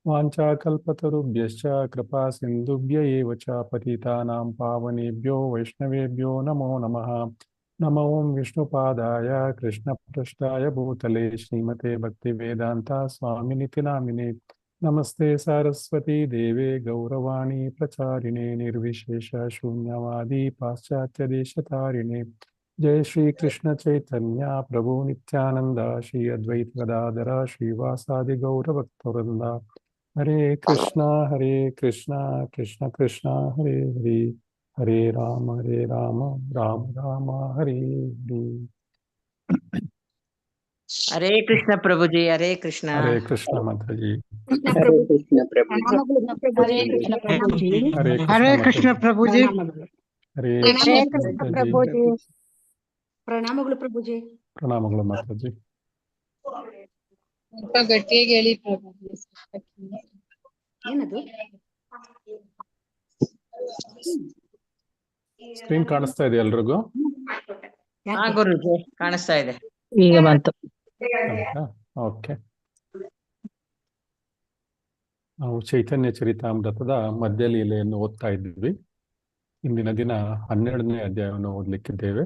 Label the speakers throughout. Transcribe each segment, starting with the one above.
Speaker 1: वाञ्छाकल्पतरुभ्यश्च कृपा सिन्धुभ्य एव च पतितानां पावनेभ्यो वैष्णवेभ्यो नमो नमः। नमो विष्णुपादाय कृष्णपृष्ठाय भूतले श्रीमते भक्तिवेदान्ता स्वामिनिति नामिने। नमस्ते सरस्वती देवे गौरवाणी प्रचारिणे निर्विशेष शून्यवादी पाश्चात्य देशतारिणे। जय श्री कृष्ण चैतन्य प्रभु नित्यानंद श्री अद्वैत गदाधर श्रीवासादि गौर भक्तवृंद। हरे कृष्णा कृष्ण कृष्णा हरे हरे, हरे राम राम राम हरे हरे।
Speaker 2: हरे कृष्ण प्रभु जी, हरे कृष्ण।
Speaker 1: हरे कृष्ण माता जी।
Speaker 3: हरे कृष्ण प्रभु जी।
Speaker 4: हरे कृष्ण प्रभु जी।
Speaker 1: हरे कृष्ण प्रभु जी।
Speaker 4: हरे कृष्ण
Speaker 1: हरे
Speaker 4: प्रभु जी।
Speaker 3: ಪ್ರಣಾಮಗಳು ಪ್ರಭುಜಿ.
Speaker 1: ಪ್ರಣಾಮಗಳು ಮಾತಾಜಿ.
Speaker 4: ಗಟ್ಟಿಯಾಗಿ ಹೇಳಿ ಪ್ರಭು.
Speaker 3: ಏನದು?
Speaker 1: ಸ್ಕ್ರೀನ್ ಕಾಣಿಸ್ತಾ ಇದೆ ಎಲ್ರಿಗೂ?
Speaker 2: ಹಾ ಗುರುಜಿ, ಕಾಣಿಸ್ತಾ ಇದೆ.
Speaker 4: ಈಗ ಬಂತು.
Speaker 1: ಓಕೆ. ನಾವು ಚೈತನ್ಯ ಚರಿತಾಮೃತದ ಮಧ್ಯ ಲೀಲೆಯನ್ನು ಓದ್ತಾ ಇದ್ವಿ. ಇಂದಿನ ದಿನ 12ನೇ ಅಧ್ಯಾಯವನ್ನು ಓದಲಿಕ್ಕಿದ್ದೇವೆ.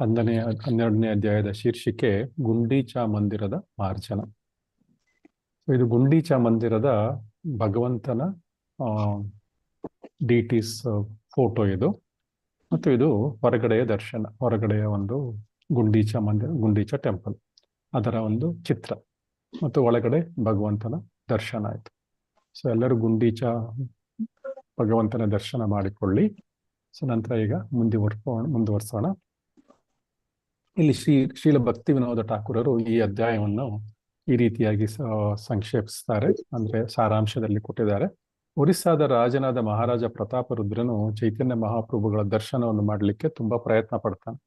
Speaker 1: 12ನೇ ಅಧ್ಯಾಯದ ಶೀರ್ಷಿಕೆ ಗುಂಡೀಚಾ ಮಂದಿರದ ಮಾರ್ಜನ. ಇದು ಗುಂಡೀಚಾ ಮಂದಿರದ ಭಗವಂತನ ಡಿಟೀಸ್ ಫೋಟೋ ಇದು, ಮತ್ತು ಇದು ಹೊರಗಡೆಯ ದರ್ಶನ, ಹೊರಗಡೆಯ ಒಂದು ಗುಂಡೀಚಾ ಮಂದಿರ, ಗುಂಡೀಚಾ ಟೆಂಪಲ್, ಅದರ ಒಂದು ಚಿತ್ರ, ಮತ್ತು ಒಳಗಡೆ ಭಗವಂತನ ದರ್ಶನ ಆಯಿತು. ಸೊ ಎಲ್ಲರೂ ಗುಂಡೀಚಾ ಭಗವಂತನ ದರ್ಶನ ಮಾಡಿಕೊಳ್ಳಿ. ಸೊ ನಂತರ ಈಗ ಮುಂದುವರ್ಸೋಣ. ಇಲ್ಲಿ ಶ್ರೀಲ ಭಕ್ತಿ ವಿನೋದ ಠಾಕೂರರು ಈ ಅಧ್ಯಾಯವನ್ನು ಈ ರೀತಿಯಾಗಿ ಸಂಕ್ಷೇಪಿಸ್ತಾರೆ, ಅಂದ್ರೆ ಸಾರಾಂಶದಲ್ಲಿ ಕೊಟ್ಟಿದ್ದಾರೆ. ಒರಿಸ್ಸಾದ ರಾಜನಾದ ಮಹಾರಾಜ ಪ್ರತಾಪರುದ್ರನು ಚೈತನ್ಯ ಮಹಾಪ್ರಭುಗಳ ದರ್ಶನವನ್ನು ಮಾಡಲಿಕ್ಕೆ ತುಂಬಾ ಪ್ರಯತ್ನ ಪಡ್ತಾನೆ.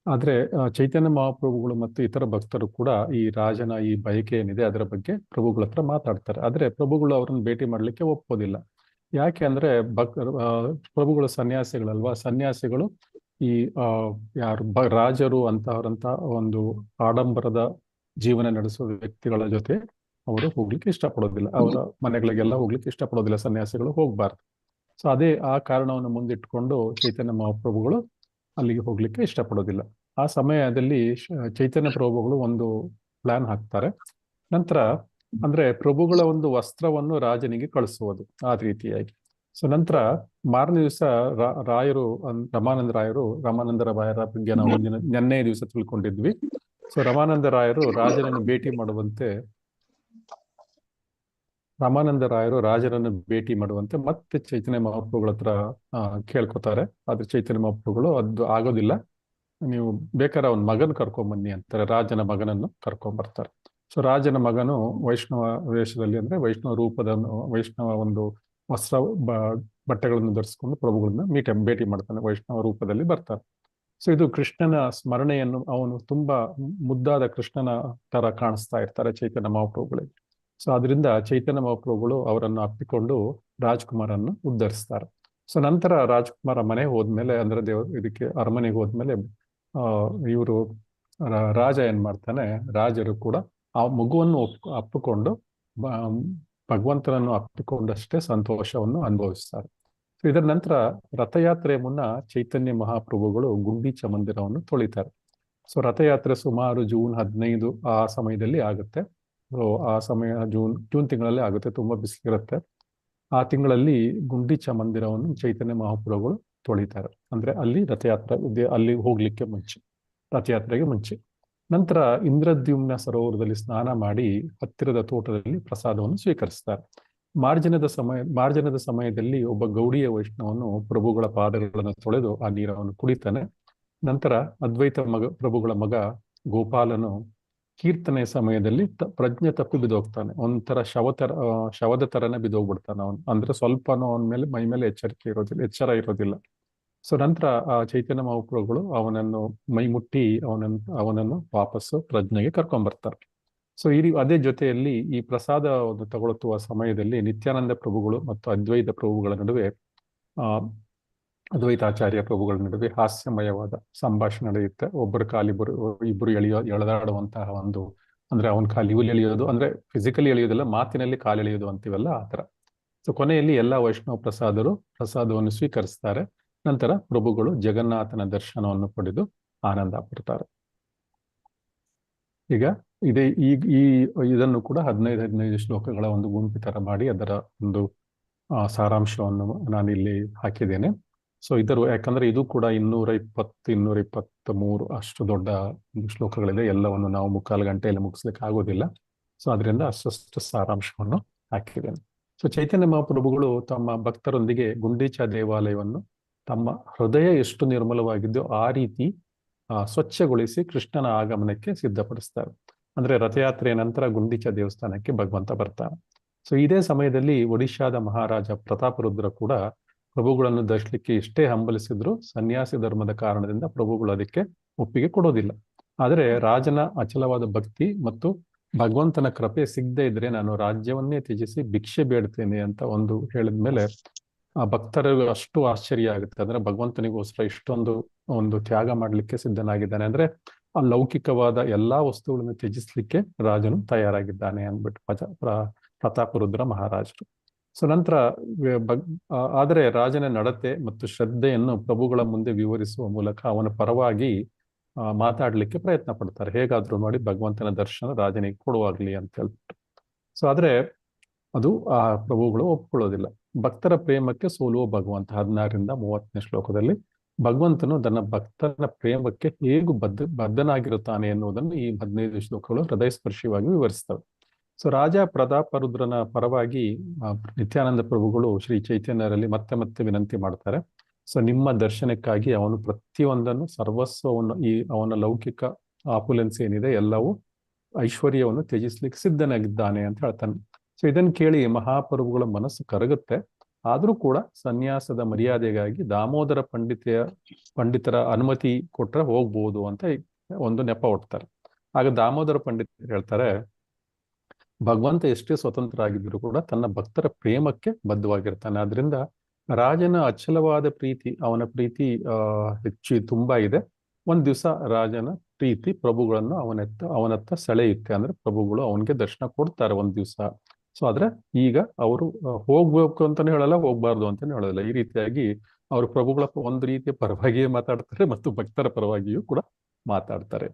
Speaker 1: ಆದ್ರೆ ಚೈತನ್ಯ ಮಹಾಪ್ರಭುಗಳು ಮತ್ತು ಇತರ ಭಕ್ತರು ಕೂಡ ಈ ರಾಜನ ಈ ಬಯಕೆ ಏನಿದೆ ಅದರ ಬಗ್ಗೆ ಪ್ರಭುಗಳ ಹತ್ರ ಮಾತಾಡ್ತಾರೆ. ಆದ್ರೆ ಪ್ರಭುಗಳು ಅವರನ್ನು ಭೇಟಿ ಮಾಡ್ಲಿಕ್ಕೆ ಒಪ್ಪೋದಿಲ್ಲ. ಯಾಕೆ ಅಂದ್ರೆ ಪ್ರಭುಗಳು ಸನ್ಯಾಸಿಗಳಲ್ವಾ, ಸನ್ಯಾಸಿಗಳು ಈ ಯಾರು ರಾಜರು ಅಂತಹವರಂತ ಒಂದು ಆಡಂಬರದ ಜೀವನ ನಡೆಸುವ ವ್ಯಕ್ತಿಗಳ ಜೊತೆ ಅವರು ಹೋಗ್ಲಿಕ್ಕೆ ಇಷ್ಟಪಡೋದಿಲ್ಲ, ಅವರ ಮನೆಗಳಿಗೆಲ್ಲ ಹೋಗ್ಲಿಕ್ಕೆ ಇಷ್ಟಪಡೋದಿಲ್ಲ, ಸನ್ಯಾಸಿಗಳು ಹೋಗ್ಬಾರ್ದು. ಸೊ ಅದೇ ಆ ಕಾರಣವನ್ನು ಮುಂದಿಟ್ಕೊಂಡು ಚೈತನ್ಯ ಮಹಾಪ್ರಭುಗಳು ಅಲ್ಲಿಗೆ ಹೋಗ್ಲಿಕ್ಕೆ ಇಷ್ಟಪಡೋದಿಲ್ಲ. ಆ ಸಮಯದಲ್ಲಿ ಚೈತನ್ಯ ಪ್ರಭುಗಳು ಒಂದು ಪ್ಲಾನ್ ಹಾಕ್ತಾರೆ. ನಂತರ ಅಂದ್ರೆ ಪ್ರಭುಗಳ ಒಂದು ವಸ್ತ್ರವನ್ನು ರಾಜನಿಗೆ ಕಳಿಸುವುದು ಆ ರೀತಿಯಾಗಿ. ಸೊ ನಂತರ ಮಾರನೇ ದಿವಸ ರಾಯರು, ರಮಾನಂದ ರಾಯರ ಬಗ್ಗೆ ನಾವು ನೆನ್ನೆ ದಿವಸ ತಿಳ್ಕೊಂಡಿದ್ವಿ. ಸೊ ರಮಾನಂದ ರಾಯರು ರಾಜರನ್ನು ಭೇಟಿ ಮಾಡುವಂತೆ ಮತ್ತೆ ಚೈತನ್ಯ ಮಹಾಪ್ರಭುಗಳ ಹತ್ರ ಕೇಳ್ಕೊತಾರೆ. ಆದ್ರೆ ಚೈತನ್ಯ ಮಹಾಪ್ರಭುಗಳು ಅದು ಆಗೋದಿಲ್ಲ, ನೀವು ಬೇಕಾದ್ರೆ ಅವನ ಮಗನ ಕರ್ಕೊಂಬನ್ನಿ ಅಂತಾರೆ. ರಾಜನ ಮಗನನ್ನು ಕರ್ಕೊಂಡ್ಬರ್ತಾರೆ. ಸೊ ರಾಜನ ಮಗನು ವೈಷ್ಣವ ವೇಷದಲ್ಲಿ, ಅಂದ್ರೆ ವೈಷ್ಣವ ರೂಪದ, ವೈಷ್ಣವ ಒಂದು ವಸ್ತ್ರ ಬಟ್ಟೆಗಳನ್ನು ಧರಿಸಿಕೊಂಡು ಪ್ರಭುಗಳನ್ನ ಭೇಟಿ ಮಾಡ್ತಾನೆ, ವೈಷ್ಣವ ರೂಪದಲ್ಲಿ ಬರ್ತಾನೆ. ಸೊ ಇದು ಕೃಷ್ಣನ ಸ್ಮರಣೆಯನ್ನು, ಅವನು ತುಂಬಾ ಮುದ್ದಾದ ಕೃಷ್ಣನ ತರ ಕಾಣಿಸ್ತಾ ಇರ್ತಾರೆ ಚೈತನ್ಯ ಮಹಾಪ್ರಭುಗಳಿಗೆ. ಸೊ ಅದರಿಂದ ಚೈತನ್ಯ ಮಹಾಪ್ರಭುಗಳು ಅವರನ್ನು ಅಪ್ಪಿಕೊಂಡು ರಾಜ್ಕುಮಾರನ್ನು ಉದ್ಧರಿಸ್ತಾರೆ. ಸೊ ನಂತರ ರಾಜ್ಕುಮಾರ ಮನೆಗೆ ಹೋದ್ಮೇಲೆ, ಅಂದ್ರೆ ಇದಕ್ಕೆ ಅರಮನೆಗೆ ಹೋದ್ಮೇಲೆ ಇವರು ರಾಜ ಏನ್ ಮಾಡ್ತಾನೆ, ರಾಜರು ಕೂಡ ಆ ಮಗುವನ್ನು ಅಪ್ಪಿಕೊಂಡು ಭಗವಂತನನ್ನು ಅಪ್ಪಿಕೊಂಡಷ್ಟೇ ಸಂತೋಷವನ್ನು ಅನುಭವಿಸ್ತಾರೆ. ಇದರ ನಂತರ ರಥಯಾತ್ರೆಯ ಮುನ್ನ ಚೈತನ್ಯ ಮಹಾಪ್ರಭುಗಳು ಗುಂಡೀಚಾ ಮಂದಿರವನ್ನು ತೊಳಿತಾರೆ. ಸೊ ರಥಯಾತ್ರೆ ಸುಮಾರು ಜೂನ್ 15 ಆ ಸಮಯದಲ್ಲಿ ಆಗುತ್ತೆ. ಆ ಸಮಯ ಜೂನ್ ತಿಂಗಳಲ್ಲಿ ಆಗುತ್ತೆ, ತುಂಬಾ ಬಿಸಿಲಿರುತ್ತೆ. ಆ ತಿಂಗಳಲ್ಲಿ ಗುಂಡೀಚಾ ಮಂದಿರವನ್ನು ಚೈತನ್ಯ ಮಹಾಪ್ರಭುಗಳು ತೊಳಿತಾರೆ. ಅಂದ್ರೆ ಅಲ್ಲಿ ಅಲ್ಲಿ ಹೋಗ್ಲಿಕ್ಕೆ ಮುಂಚೆ, ರಥಯಾತ್ರೆಗೆ ಮುಂಚೆ. ನಂತರ ಇಂದ್ರದ್ಯುಮ್ನ ಸರೋವರದಲ್ಲಿ ಸ್ನಾನ ಮಾಡಿ ಹತ್ತಿರದ ತೋಟದಲ್ಲಿ ಪ್ರಸಾದವನ್ನು ಸ್ವೀಕರಿಸ್ತಾರೆ. ಮಾರ್ಜನದ ಸಮಯದಲ್ಲಿ ಒಬ್ಬ ಗೌಡಿಯ ವೈಷ್ಣವನು ಪ್ರಭುಗಳ ಪಾದಗಳನ್ನು ತೊಳೆದು ಆ ನೀರನ್ನು ಕುಡಿತಾನೆ. ನಂತರ ಪ್ರಭುಗಳ ಮಗ ಗೋಪಾಲನು ಕೀರ್ತನೆಯ ಸಮಯದಲ್ಲಿ ಪ್ರಜ್ಞೆ ತಪ್ಪಿ ಬಿದ್ದೋಗ್ತಾನೆ. ಒಂಥರ ಶವದ ತರನೇ ಬಿದ್ದೋಗ್ಬಿಡ್ತಾನೆ ಅವನು, ಅಂದ್ರೆ ಸ್ವಲ್ಪನೂ ಅವನ ಮೇಲೆ ಮೈ ಮೇಲೆ ಎಚ್ಚರ ಇರೋದಿಲ್ಲ. ಸೊ ನಂತರ ಆ ಚೈತನ್ಯ ಮಹಾಪ್ರಭುಗಳು ಅವನನ್ನು ಮೈ ಮುಟ್ಟಿ ಅವನನ್ನು ವಾಪಸ್ಸು ಪ್ರಜ್ಞೆಗೆ ಕರ್ಕೊಂಡ್ಬರ್ತಾರೆ. ಸೊ ಅದೇ ಜೊತೆಯಲ್ಲಿ ಈ ಪ್ರಸಾದ ತಗೊಳ್ಳುವ ಸಮಯದಲ್ಲಿ ನಿತ್ಯಾನಂದ ಪ್ರಭುಗಳು ಮತ್ತು ಅದ್ವೈತ ಪ್ರಭುಗಳ ನಡುವೆ ಅದ್ವೈತಾಚಾರ್ಯ ಪ್ರಭುಗಳ ನಡುವೆ ಹಾಸ್ಯಮಯವಾದ ಸಂಭಾಷಣೆ ನಡೆಯುತ್ತೆ. ಒಬ್ಬರ ಕಾಲಿಬ್ಬರು ಎಳೆದಾಡುವಂತಹ ಒಂದು ಅಂದ್ರೆ ಅವನ ಕಾಲು ಇವಲ್ಲಿ ಎಳೆಯೋದು, ಅಂದ್ರೆ ಫಿಸಿಕಲಿ ಎಳೆಯೋದಿಲ್ಲ, ಮಾತಿನಲ್ಲಿ ಕಾಲು ಎಳೆಯೋದು ಅಂತೀವಲ್ಲ ಆ ಥರ. ಸೊ ಕೊನೆಯಲ್ಲಿ ಎಲ್ಲ ವೈಷ್ಣವ ಪ್ರಸಾದವನ್ನು ಸ್ವೀಕರಿಸ್ತಾರೆ. ನಂತರ ಪ್ರಭುಗಳು ಜಗನ್ನಾಥನ ದರ್ಶನವನ್ನು ಪಡೆದು ಆನಂದ ಪಡ್ತಾರೆ. ಈಗ ಇದನ್ನು ಕೂಡ 15 ಶ್ಲೋಕಗಳ ಒಂದು ಗುಂಪು ತರ ಮಾಡಿ ಅದರ ಒಂದು ಸಾರಾಂಶವನ್ನು ನಾನಿಲ್ಲಿ ಹಾಕಿದ್ದೇನೆ. ಸೊ ಯಾಕಂದ್ರೆ ಇದು ಕೂಡ 223 ಅಷ್ಟು ದೊಡ್ಡ ಒಂದು ಶ್ಲೋಕಗಳಿದೆ. ಎಲ್ಲವನ್ನು ನಾವು 3/4 ಗಂಟೆಯಲ್ಲಿ ಮುಗಿಸ್ಲಿಕ್ಕೆ ಆಗೋದಿಲ್ಲ. ಸೊ ಅದರಿಂದ ಅಷ್ಟು ಸಾರಾಂಶವನ್ನು ಹಾಕಿದ್ದೇನೆ. ಸೊ ಚೈತನ್ಯ ಮಹಾಪ್ರಭುಗಳು ತಮ್ಮ ಭಕ್ತರೊಂದಿಗೆ ಗುಂಡೀಚಾ ದೇವಾಲಯವನ್ನು ತಮ್ಮ ಹೃದಯ ಎಷ್ಟು ನಿರ್ಮಲವಾಗಿದ್ದೋ ಆ ರೀತಿ ಸ್ವಚ್ಛಗೊಳಿಸಿ ಕೃಷ್ಣನ ಆಗಮನಕ್ಕೆ ಸಿದ್ಧಪಡಿಸ್ತಾರೆ. ಅಂದ್ರೆ ರಥಯಾತ್ರೆಯ ನಂತರ ಗುಂಡೀಚಾ ದೇವಸ್ಥಾನಕ್ಕೆ ಭಗವಂತ ಬರ್ತಾನೆ. ಸೊ ಇದೇ ಸಮಯದಲ್ಲಿ ಒಡಿಶಾದ ಮಹಾರಾಜ ಪ್ರತಾಪರುದ್ರ ಕೂಡ ಪ್ರಭುಗಳನ್ನು ದರ್ಶಲಿಕ್ಕೆ ಎಷ್ಟೇ ಹಂಬಲಿಸಿದ್ರು ಸನ್ಯಾಸಿ ಧರ್ಮದ ಕಾರಣದಿಂದ ಪ್ರಭುಗಳು ಅದಕ್ಕೆ ಒಪ್ಪಿಗೆ ಕೊಡೋದಿಲ್ಲ. ಆದರೆ ರಾಜನ ಅಚಲವಾದ ಭಕ್ತಿ ಮತ್ತು ಭಗವಂತನ ಕೃಪೆ ಸಿಗದೆ ಇದ್ರೆ ನಾನು ರಾಜ್ಯವನ್ನೇ ತ್ಯಜಿಸಿ ಭಿಕ್ಷೆ ಬೇಡ್ತೇನೆ ಅಂತ ಒಂದು ಹೇಳಿದ್ಮೇಲೆ ಆ ಭಕ್ತರಿಗೂ ಅಷ್ಟು ಆಶ್ಚರ್ಯ ಆಗುತ್ತೆ. ಅಂದ್ರೆ ಭಗವಂತನಿಗೋಸ್ಕರ ಇಷ್ಟೊಂದು ಒಂದು ತ್ಯಾಗ ಮಾಡ್ಲಿಕ್ಕೆ ಸಿದ್ಧನಾಗಿದ್ದಾನೆ, ಅಂದ್ರೆ ಆ ಲೌಕಿಕವಾದ ಎಲ್ಲಾ ವಸ್ತುಗಳನ್ನು ತ್ಯಜಿಸ್ಲಿಕ್ಕೆ ರಾಜನು ತಯಾರಾಗಿದ್ದಾನೆ ಅಂದ್ಬಿಟ್ಟು ಪ್ರತಾಪರುದ್ರ ಮಹಾರಾಜರು. ಸೊ ನಂತರ ಆದರೆ ರಾಜನ ನಡತೆ ಮತ್ತು ಶ್ರದ್ಧೆಯನ್ನು ಪ್ರಭುಗಳ ಮುಂದೆ ವಿವರಿಸುವ ಮೂಲಕ ಅವನ ಪರವಾಗಿ ಮಾತಾಡ್ಲಿಕ್ಕೆ ಪ್ರಯತ್ನ ಪಡ್ತಾರೆ. ಹೇಗಾದ್ರೂ ಮಾಡಿ ಭಗವಂತನ ದರ್ಶನ ರಾಜನಿಗೆ ಕೊಡುವಾಗ್ಲಿ ಅಂತ ಹೇಳ್ಬಿಟ್ಟು. ಸೊ ಆದ್ರೆ ಅದು ಆ ಪ್ರಭುಗಳು ಒಪ್ಕೊಳ್ಳೋದಿಲ್ಲ. ಭಕ್ತರ ಪ್ರೇಮಕ್ಕೆ ಸೋಲುವ ಭಗವಂತ 16ರಿಂದ 30ನೇ ಶ್ಲೋಕದಲ್ಲಿ ಭಗವಂತನು ತನ್ನ ಭಕ್ತನ ಪ್ರೇಮಕ್ಕೆ ಹೇಗೂ ಬದ್ಧನಾಗಿರುತ್ತಾನೆ ಎನ್ನುವುದನ್ನು ಈ 15 ಶ್ಲೋಕಗಳು ಹೃದಯಸ್ಪರ್ಶಿಯಾಗಿ ವಿವರಿಸ್ತವೆ. ಸೊ ರಾಜ ಪ್ರತಾಪರುದ್ರನ ಪರವಾಗಿ ನಿತ್ಯಾನಂದ ಪ್ರಭುಗಳು ಶ್ರೀ ಚೈತನ್ಯರಲ್ಲಿ ಮತ್ತೆ ಮತ್ತೆ ವಿನಂತಿ ಮಾಡ್ತಾರೆ. ಸೊ ನಿಮ್ಮ ದರ್ಶನಕ್ಕಾಗಿ ಅವನು ಪ್ರತಿಯೊಂದನ್ನು ಸರ್ವಸ್ವವನ್ನು ಅವನ ಲೌಕಿಕ ಆಪುಲೆನ್ಸ್ ಏನಿದೆ ಎಲ್ಲವೂ ಐಶ್ವರ್ಯವನ್ನು ತ್ಯಜಿಸ್ಲಿಕ್ಕೆ ಸಿದ್ಧನಾಗಿದ್ದಾನೆ ಅಂತ ಹೇಳ್ತಾನೆ. ಸೊ ಇದನ್ನು ಕೇಳಿ ಮಹಾಪ್ರಭುಗಳ ಮನಸ್ಸು ಕರಗುತ್ತೆ. ಆದ್ರೂ ಕೂಡ ಸನ್ಯಾಸದ ಮರ್ಯಾದೆಗಾಗಿ ದಾಮೋದರ ಪಂಡಿತರ ಅನುಮತಿ ಕೊಟ್ರೆ ಹೋಗ್ಬೋದು ಅಂತ ಒಂದು ನೆಪ ಹೊಡ್ತಾರೆ. ಆಗ ದಾಮೋದರ ಪಂಡಿತರು ಹೇಳ್ತಾರೆ, ಭಗವಂತ ಎಷ್ಟೇ ಸ್ವತಂತ್ರ ಆಗಿದ್ರು ಕೂಡ ತನ್ನ ಭಕ್ತರ ಪ್ರೇಮಕ್ಕೆ ಬದ್ಧವಾಗಿರ್ತಾನೆ. ಆದ್ರಿಂದ ರಾಜನ ಅಚಲವಾದ ಪ್ರೀತಿ, ಅವನ ಪ್ರೀತಿ ಹೆಚ್ಚು ತುಂಬಾ ಇದೆ. ಒಂದ್ ದಿವಸ ರಾಜನ ಪ್ರೀತಿ ಪ್ರಭುಗಳನ್ನು ಅವನತ್ತ ಸೆಳೆಯುತ್ತೆ. ಅಂದ್ರೆ ಪ್ರಭುಗಳು ಅವನಿಗೆ ದರ್ಶನ ಕೊಡ್ತಾರೆ ಒಂದ್ ದಿವಸ. ಸೊ ಆದ್ರೆ ಈಗ ಅವರು ಹೋಗ್ಬೇಕು ಅಂತಾನೆ ಹೇಳಲ್ಲ, ಹೋಗ್ಬಾರ್ದು ಅಂತಾನೆ ಹೇಳೋದಿಲ್ಲ. ಈ ರೀತಿಯಾಗಿ ಅವರು ಪ್ರಭುಗಳ ಒಂದು ರೀತಿಯ ಪರವಾಗಿಯೇ ಮಾತಾಡ್ತಾರೆ ಮತ್ತು ಭಕ್ತರ ಪರವಾಗಿಯೂ ಕೂಡ ಮಾತಾಡ್ತಾರೆ.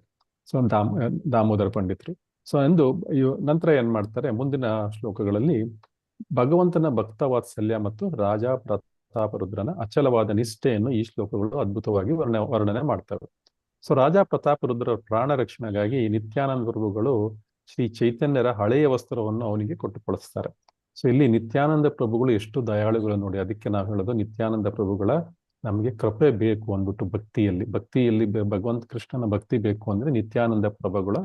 Speaker 1: ಸೊ ದಾಮೋದರ ಪಂಡಿತರು. ಸೊ ನಂತರ ಏನ್ ಮಾಡ್ತಾರೆ, ಮುಂದಿನ ಶ್ಲೋಕಗಳಲ್ಲಿ ಭಗವಂತನ ಭಕ್ತ ವಾತ್ಸಲ್ಯ ಮತ್ತು ರಾಜ ಪ್ರತಾಪರುದ್ರನ ಅಚಲವಾದ ನಿಷ್ಠೆಯನ್ನು ಈ ಶ್ಲೋಕಗಳು ಅದ್ಭುತವಾಗಿ ವರ್ಣನೆ ಮಾಡ್ತವೆ. ಸೊ ರಾಜ ಪ್ರತಾಪರುದ್ರ ಪ್ರಾಣ ರಕ್ಷಣೆಗಾಗಿ ನಿತ್ಯಾನಂದ ಪ್ರಭುಗಳು ಶ್ರೀ ಚೈತನ್ಯರ ಹಳೆಯ ವಸ್ತ್ರವನ್ನು ಅವನಿಗೆ ಕೊಟ್ಟು ಕಳಿಸ್ತಾರೆ. ಸೊ ಇಲ್ಲಿ ನಿತ್ಯಾನಂದ ಪ್ರಭುಗಳು ಎಷ್ಟು ದಯಾಳುಗಳು ನೋಡಿ. ಅದಕ್ಕೆ ನಾವು ಹೇಳೋದು ನಿತ್ಯಾನಂದ ಪ್ರಭುಗಳ ನಮ್ಗೆ ಕೃಪೆ ಬೇಕು ಅಂದ್ಬಿಟ್ಟು ಭಕ್ತಿಯಲ್ಲಿ ಭಗವಂತ ಕೃಷ್ಣನ ಭಕ್ತಿ ಬೇಕು ಅಂದ್ರೆ ನಿತ್ಯಾನಂದ ಪ್ರಭುಗಳು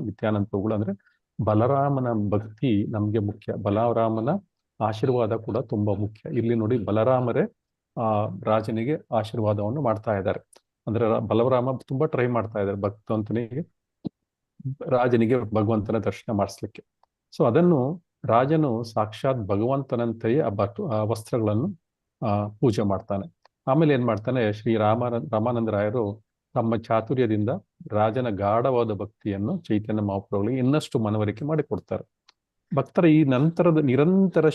Speaker 1: ಅಂದ್ರೆ ಬಲರಾಮನ ಭಕ್ತಿ ನಮ್ಗೆ ಮುಖ್ಯ. ಬಲರಾಮನ ಆಶೀರ್ವಾದ ಕೂಡ ತುಂಬಾ ಮುಖ್ಯ. ಇಲ್ಲಿ ನೋಡಿ ಬಲರಾಮರೇ ರಾಜನಿಗೆ ಆಶೀರ್ವಾದವನ್ನು ಮಾಡ್ತಾ ಇದ್ದಾರೆ. ಅಂದ್ರೆ ಬಲರಾಮ ತುಂಬಾ ಟ್ರೈ ಮಾಡ್ತಾ ಇದ್ದಾರೆ ಭಗವಂತನಿಗೆ, ರಾಜನಿಗೆ ಭಗವಂತನ ದರ್ಶನ ಮಾಡಿಸ್ಲಿಕ್ಕೆ. ಸೊ ಅದನ್ನು ರಾಜನು ಸಾಕ್ಷಾತ್ ಭಗವಂತನಂತೆಯೇ ಆ ವಸ್ತ್ರಗಳನ್ನು ಪೂಜೆ ಮಾಡ್ತಾನೆ. ಆಮೇಲೆ ಏನ್ ಮಾಡ್ತಾನೆ, ಶ್ರೀ ರಾಮಾನಂದ ರಾಯರು ತಮ್ಮ ಚಾತುರ್ಯದಿಂದ ರಾಜನ ಗಾಢವಾದ ಭಕ್ತಿಯನ್ನು ಚೈತನ್ಯ ಮಹಾಪ್ರಭುಗಳಿಗೆ ಇನ್ನಷ್ಟು ಮನವರಿಕೆ ಮಾಡಿಕೊಡ್ತಾರೆ. ಭಕ್ತರ ಈ ನಂತರದ ನಿರಂತರ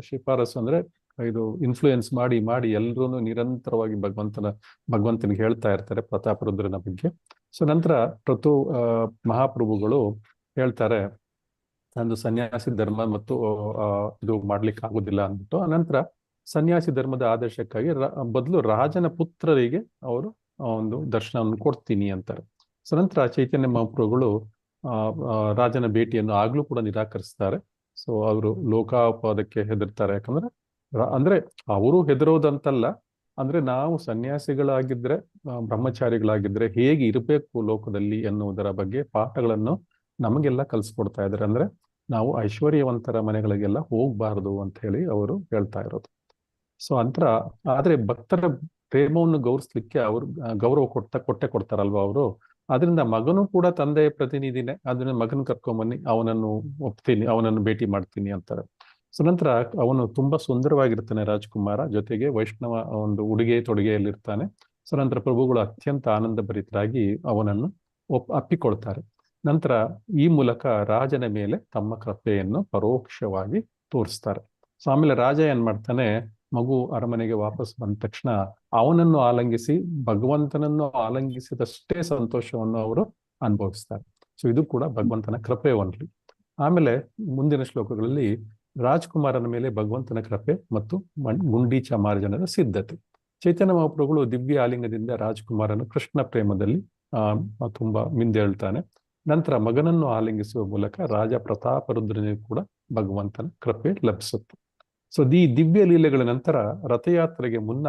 Speaker 1: ಶಿಫಾರಸು ಅಂದ್ರೆ ಇದು ಇನ್ಫ್ಲೂಯೆನ್ಸ್ ಮಾಡಿ ಎಲ್ರೂ ನಿರಂತರವಾಗಿ ಭಗವಂತನಿಗೆ ಹೇಳ್ತಾ ಇರ್ತಾರೆ ಪ್ರತಾಪರುದ್ರನ ಬಗ್ಗೆ. ಸೊ ನಂತರ ಮಹಾಪ್ರಭುಗಳು ಹೇಳ್ತಾರೆ, ನಂದು ಸನ್ಯಾಸಿ ಧರ್ಮ ಮತ್ತು ಇದು ಮಾಡ್ಲಿಕ್ಕೆ ಆಗುದಿಲ್ಲ ಅಂದ್ಬಿಟ್ಟು ಅನಂತರ ಸನ್ಯಾಸಿ ಧರ್ಮದ ಆದರ್ಶಕ್ಕಾಗಿ ಬದಲು ರಾಜನ ಪುತ್ರರಿಗೆ ಅವರು ಒಂದು ದರ್ಶನವನ್ನು ಕೊಡ್ತೀನಿ ಅಂತಾರೆ. ಸೊ ನಂತರ ಚೈತನ್ಯ ಮಹಾಪ್ರಭುಗಳು ರಾಜನ ಭೇಟಿಯನ್ನು ಆಗ್ಲೂ ಕೂಡ ನಿರಾಕರಿಸ್ತಾರೆ. ಸೊ ಅವರು ಲೋಕಾಪವಾದಕ್ಕೆ ಹೆದರ್ತಾರೆ. ಯಾಕಂದ್ರೆ ಅಂದ್ರೆ ಅವರು ಹೆದರೋದಂತಲ್ಲ, ಅಂದ್ರೆ ನಾವು ಸನ್ಯಾಸಿಗಳಾಗಿದ್ರೆ ಬ್ರಹ್ಮಚಾರಿಗಳಾಗಿದ್ರೆ ಹೇಗೆ ಇರಬೇಕು ಲೋಕದಲ್ಲಿ ಎನ್ನುವುದರ ಬಗ್ಗೆ ಪಾಠಗಳನ್ನು ನಮಗೆಲ್ಲ ಕಲಿಸ್ಕೊಡ್ತಾ ಇದ್ದಾರೆ. ಅಂದ್ರೆ ನಾವು ಐಶ್ವರ್ಯವಂತರ ಮನೆಗಳಿಗೆಲ್ಲ ಹೋಗ್ಬಾರ್ದು ಅಂತ ಹೇಳಿ ಅವರು ಹೇಳ್ತಾ ಇರೋದು. ಸೊ ಆದ್ರೆ ಭಕ್ತರ ಪ್ರೇಮವನ್ನು ಗೌರವಿಸ್ಲಿಕ್ಕೆ ಅವರು ಗೌರವ ಕೊಟ್ಟೆ ಕೊಡ್ತಾರಲ್ವ ಅವರು. ಅದರಿಂದ ಮಗನು ಕೂಡ ತಂದೆಯ ಪ್ರತಿನಿಧಿನೇ. ಅದನ್ನ ಮಗನ ಕರ್ಕೊಂಬನ್ನಿ, ಅವನನ್ನು ಒಪ್ತೀನಿ, ಅವನನ್ನು ಭೇಟಿ ಮಾಡ್ತೀನಿ ಅಂತಾರೆ. ಸೊ ನಂತರ ಅವನು ತುಂಬಾ ಸುಂದರವಾಗಿರ್ತಾನೆ ರಾಜ್ಕುಮಾರ, ಜೊತೆಗೆ ವೈಷ್ಣವ ಒಂದು ಉಡುಗೆ ತೊಡುಗೆಯಲ್ಲಿರ್ತಾನೆ. ಸೊ ನಂತರ ಪ್ರಭುಗಳು ಅತ್ಯಂತ ಆನಂದ ಭರಿತರಾಗಿ ಅವನನ್ನು ಅಪ್ಪಿಕೊಳ್ತಾರೆ. ನಂತರ ಈ ಮೂಲಕ ರಾಜನ ಮೇಲೆ ತಮ್ಮ ಕೃಪೆಯನ್ನು ಪರೋಕ್ಷವಾಗಿ ತೋರಿಸ್ತಾರೆ. ಸೊ ಆಮೇಲೆ ರಾಜ ಏನ್ ಮಾಡ್ತಾನೆ, ಮಗು ಅರಮನೆಗೆ ವಾಪಸ್ ಬಂದ ತಕ್ಷಣ ಅವನನ್ನು ಆಲಂಗಿಸಿ ಭಗವಂತನನ್ನು ಆಲಂಗಿಸಿದಷ್ಟೇ ಸಂತೋಷವನ್ನು ಅವರು ಅನುಭವಿಸ್ತಾರೆ. ಸೊ ಇದು ಕೂಡ ಭಗವಂತನ ಕೃಪೆ ಒನ್ಲಿ. ಆಮೇಲೆ ಮುಂದಿನ ಶ್ಲೋಕಗಳಲ್ಲಿ ರಾಜ್ಕುಮಾರನ ಮೇಲೆ ಭಗವಂತನ ಕೃಪೆ ಮತ್ತು ಗುಂಡೀಚ ಮಾರ್ಜನದ ಸಿದ್ಧತೆ. ಚೈತನ್ಯ ಮಹಾಪ್ರಭುಗಳು ದಿವ್ಯ ಆಲಿಂಗದಿಂದ ರಾಜ್ಕುಮಾರನು ಕೃಷ್ಣ ಪ್ರೇಮದಲ್ಲಿ ತುಂಬಾ ಮಿಂದೇಳ್ತಾನೆ. ನಂತರ ಮಗನನ್ನು ಆಲಿಂಗಿಸುವ ಮೂಲಕ ರಾಜ ಪ್ರತಾಪರುದ್ರನಿಗೂ ಕೂಡ ಭಗವಂತನ ಕೃಪೆ ಲಭಿಸುತ್ತೆ. ಸೊ ಈ ದಿವ್ಯ ಲೀಲೆಗಳ ನಂತರ ರಥಯಾತ್ರೆಗೆ ಮುನ್ನ